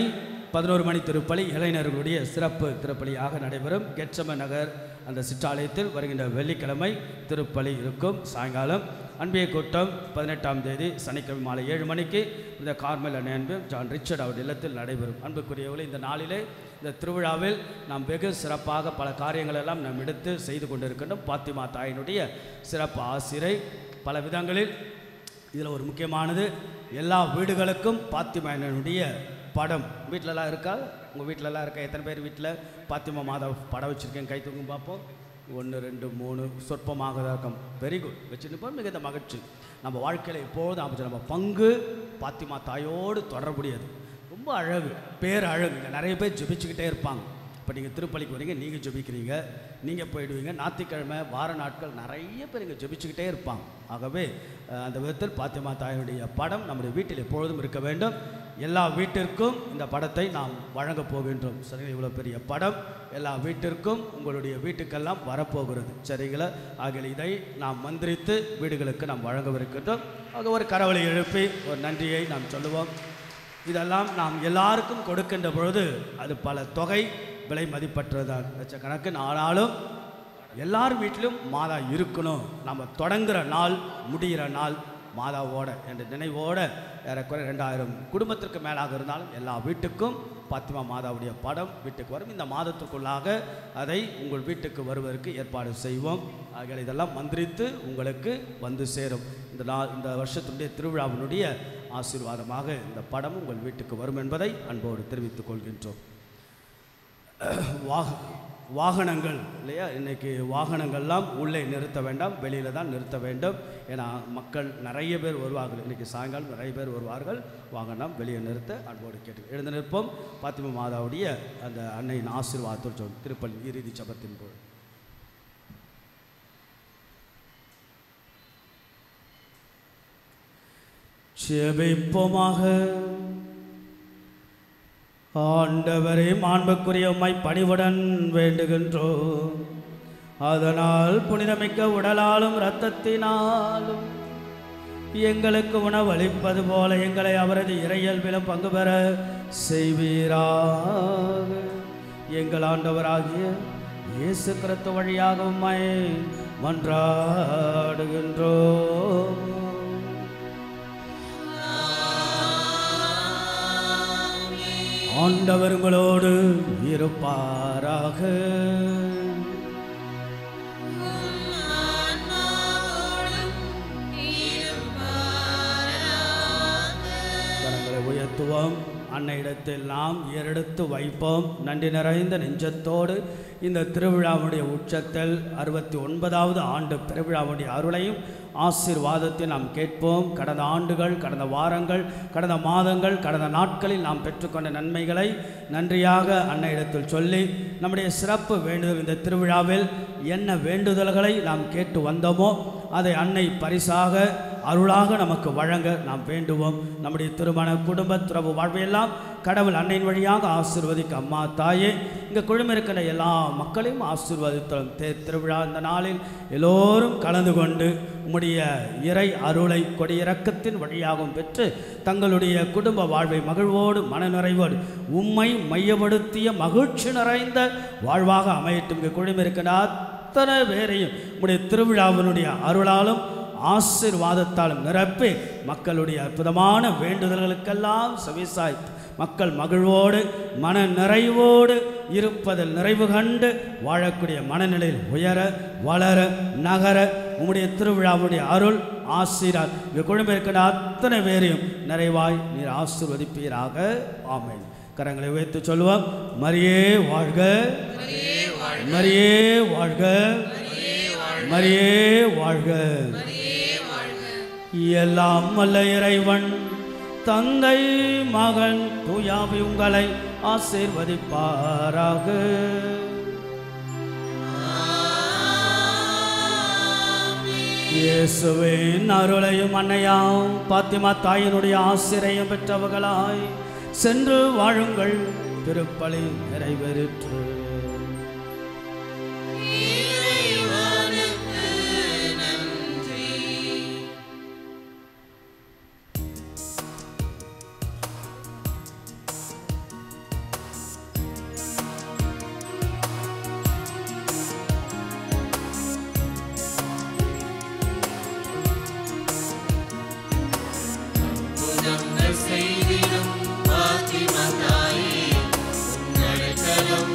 11 மணி திருப்பலி இளைஞர்களுடைய சிறப்பு திருப்பலியாக நடைபெறும். கெட்சம நகர் அந்த சிற்றாலயத்தில் வருகின்ற வெள்ளிக்கிழமை திருப்பலி இருக்கும். சாயங்காலம் அன்பிய கூட்டம் 18ஆம் தேதி சனிக்கிழமை மாலை 7 மணிக்கு இந்த கார்மல் அன்பு ஜான் ரிச்சர்ட் அவருடைய இல்லத்தில் நடைபெறும். அன்புக்குரியவர்களே, இந்த நாளிலே இந்த திருவிழாவில் நாம் வெகு சிறப்பாக பல காரியங்களெல்லாம் நாம் எடுத்து செய்து கொண்டிருக்கின்றோம். பாத்திமா தாயினுடைய சிறப்பு ஆசிரை பல விதங்களில். இதில் ஒரு முக்கியமானது, எல்லா வீடுகளுக்கும் பாத்திமானுடைய படம் வீட்டிலலாம் இருக்கா? உங்கள் வீட்டிலலாம் இருக்கா? எத்தனை பேர் வீட்டில் பாத்திமா மாதா படம் வச்சுருக்கேன்? கை தூக்கும் பார்ப்போம். 1 2 3 சொற்பமாக தான் இருக்கும். Very good. வச்சுருப்போம். மிகுந்த மகிழ்ச்சி. நம்ம வாழ்க்கையில் எப்போதும் நம்ம பங்கு பாத்திமா தாயோடு தொடர்புடையது. ரொம்ப அழகு, பேரழகு. இங்கே நிறைய பேர் ஜெபிச்சுக்கிட்டே இருப்பாங்க. இப்போ நீங்கள் திருப்பலிக்கு வரீங்க, நீங்கள் ஜெபிக்கிறீங்க, நீங்கள் போயிடுவீங்க. ஞாயிற்றுக்கிழமை வார நாட்கள் நிறைய பேர் இங்கே ஜெபிச்சுக்கிட்டே இருப்பாங்க. ஆகவே அந்த விதத்தில் பாத்திமா தாயினுடைய படம் நம்முடைய வீட்டில் எப்பொழுதும் இருக்க வேண்டும். எல்லா வீட்டிற்கும் இந்த படத்தை நாம் வழங்கப் போகின்றோம். சரிங்களா? இவ்வளோ பெரிய படம் எல்லா வீட்டிற்கும் உங்களுடைய வீட்டுக்கெல்லாம் வரப்போகிறது. சரிங்களா? ஆகிய இதை நாம் மந்திரித்து வீடுகளுக்கு நாம் வழங்கவிருக்கின்றோம். ஆக ஒரு கரவலை எழுப்பி ஒரு நன்றியை நாம் சொல்லுவோம். இதெல்லாம் நாம் எல்லாருக்கும் கொடுக்கின்ற பொழுது அது பல தொகை விலை மதிப்பற்றதான். லட்சக்கணக்கு. ஆனாலும் எல்லார் வீட்டிலும் மாதா இருக்கணும். நம்ம தொடங்குகிற நாள் முடிகிற நாள் மாதாவோட என்ற நினைவோடு ஏறக்குறைய 2000 குடும்பத்திற்கு மேலாக இருந்தாலும் எல்லா வீட்டுக்கும் பாத்திமா மாதாவுடைய படம் வீட்டுக்கு வரும். இந்த மாதத்துக்குள்ளாக அதை உங்கள் வீட்டுக்கு வருவதற்கு ஏற்பாடு செய்வோம். ஆகிய இதெல்லாம் மந்திரித்து உங்களுக்கு வந்து சேரும். இந்த வருஷத்துடைய திருவிழாவினுடைய ஆசீர்வாதமாக இந்த படம் உங்கள் வீட்டுக்கு வரும் என்பதை அன்போடு தெரிவித்துக் கொள்கின்றோம். வாகனங்கள் இல்லையா, இன்றைக்கி வாகனங்கள்லாம் உள்ளே நிறுத்த வேண்டாம், வெளியில் தான் நிறுத்த வேண்டும். ஏன்னா மக்கள் நிறைய பேர் வருவார்கள். இன்றைக்கி சாயங்காலம் நிறைய பேர் வருவார்கள். வாகனம் வெளியே நிறுத்த அன்போடு கேட்டு எழுந்து நிற்போம். பாத்திமா மாதாவுடைய அந்த அன்னையின் ஆசீர்வாதத்தோடு திருப்பலி இறுதி சபத்தின் போது செபிப்போமாக. ஆண்டவரே, மாண்புக்குரிய உம்மை பணிவுடன் வேண்டுகின்றோம். அதனால் புனிதமிக்க உடலாலும் இரத்தத்தினாலும் எங்களுக்கு உணவளிப்பது போல எங்களை அவரது இறையல்பிலும் பங்கு பெற செய்வீராக. எங்கள் ஆண்டவராகிய இயேசு கிறிஸ்து வழியாக உம்மை மன்றாடுகின்றோம். ஆண்டவர் உங்களோடு இருப்பாராக. உயர்த்துவோம். அன்னையிடத்தில் நாம் ஏறெடுத்து வைப்போம். நன்றி நிறைந்த நெஞ்சத்தோடு இந்த திருவிழாவுடைய உச்சத்தில் 69வது ஆண்டு திருவிழாவுடைய அருளையும் ஆசீர்வாதத்தை நாம் கேட்போம். கடந்த ஆண்டுகள், கடந்த வாரங்கள், கடந்த மாதங்கள், கடந்த நாட்களில் நாம் பெற்றுக்கொண்ட நன்மைகளை நன்றியாக அன்னையிடத்தில் சொல்லி நம்முடைய சிறப்பு வேண்டுதல் இந்த திருவிழாவில் என்ன வேண்டுதல்களை நாம் கேட்டு வந்தோமோ அதை அன்னை பரிசாக அருளாக நமக்கு வழங்க நாம் வேண்டுவோம். நம்முடைய திருமண குடும்ப துறவு வாழ்வையெல்லாம் கடவுள் அன்னையின் வழியாக ஆசீர்வதிக்க அம்மா தாயே இங்கே குழுமிருக்கிற எல்லா மக்களையும் ஆசீர்வதித்தோம். திருவிழா இந்த நாளில் எல்லோரும் கலந்து கொண்டு உம்முடைய இறை அருளை கொடியிறக்கத்தின் வழியாகவும் பெற்று தங்களுடைய குடும்ப வாழ்வை மகிழ்வோடு மனநிறைவோடு உம்மை மையப்படுத்திய மகிழ்ச்சி நிறைந்த வாழ்வாக அமையட்டும். இங்கே குழுமிருக்கிற அத்தனை பேரையும் உம்முடைய திருவிழாவினுடைய அருளாலும் ஆசீர்வாதத்தாலும் நிரப்பி மக்களுடைய அற்புதமான வேண்டுதல்களுக்கெல்லாம் செவிசாய்த்து மக்கள் மகிழ்வோடு மன நிறைவோடு இருப்பதில் நிறைவு கண்டு வாழக்கூடிய மனநிலையில் உயர வளர நகர உம்முடைய திருவிழாவுடைய அருள் ஆசீர்வாத் இங்கு குழுமிருக்கிற அத்தனை பேரையும் நிறைவாய் நீர் ஆசீர்வதிப்பீராக. ஆமென். கரங்களை உயர்த்தி சொல்லுவோம். மரியே வாழ்க, மரியே வாழ்க, மரியே வாழ்க. எல்லாம் வல்ல இறைவன் தந்தை மகன் தூயாவி உங்களை ஆசீர்வதிப்பாராக. இயேசுவின் அருளையும் அன்னையாம் பாத்திமா தாயினுடைய ஆசிரியம் பெற்றவர்களாய் சென்று வாழுங்கள். திருப்பலி நிறைவேறிற்று. செய்திடும் பாத்திமா தாயே, உன்னடக்கலம்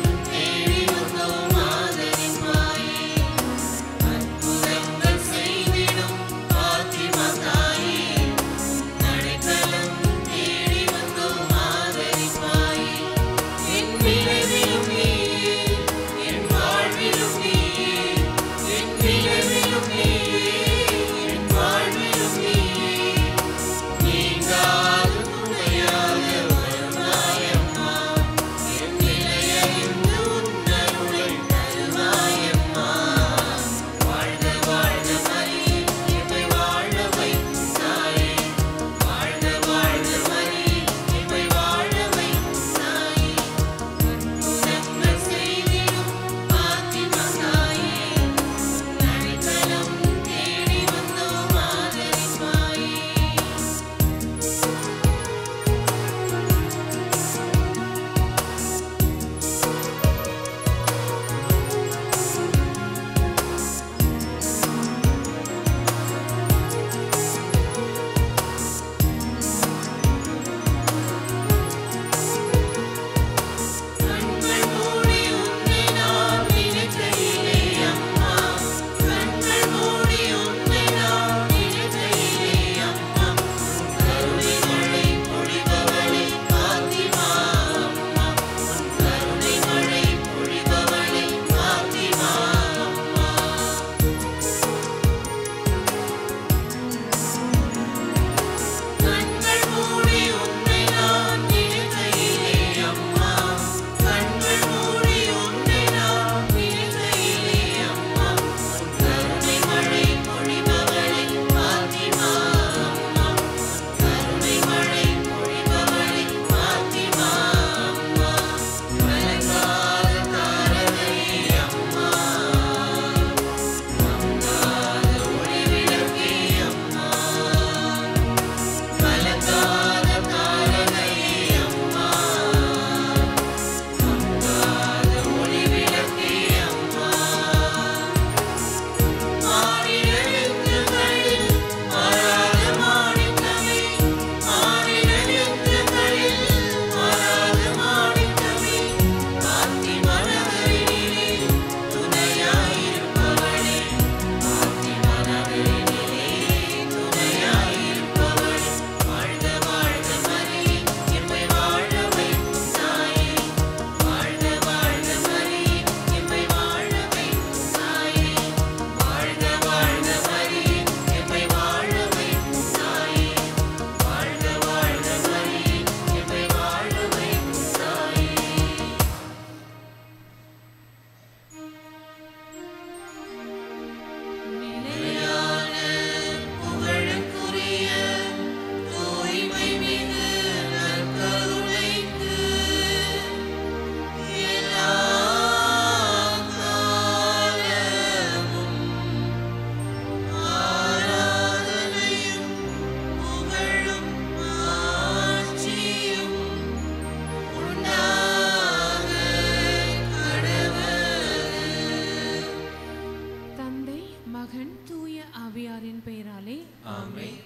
ஆமென்.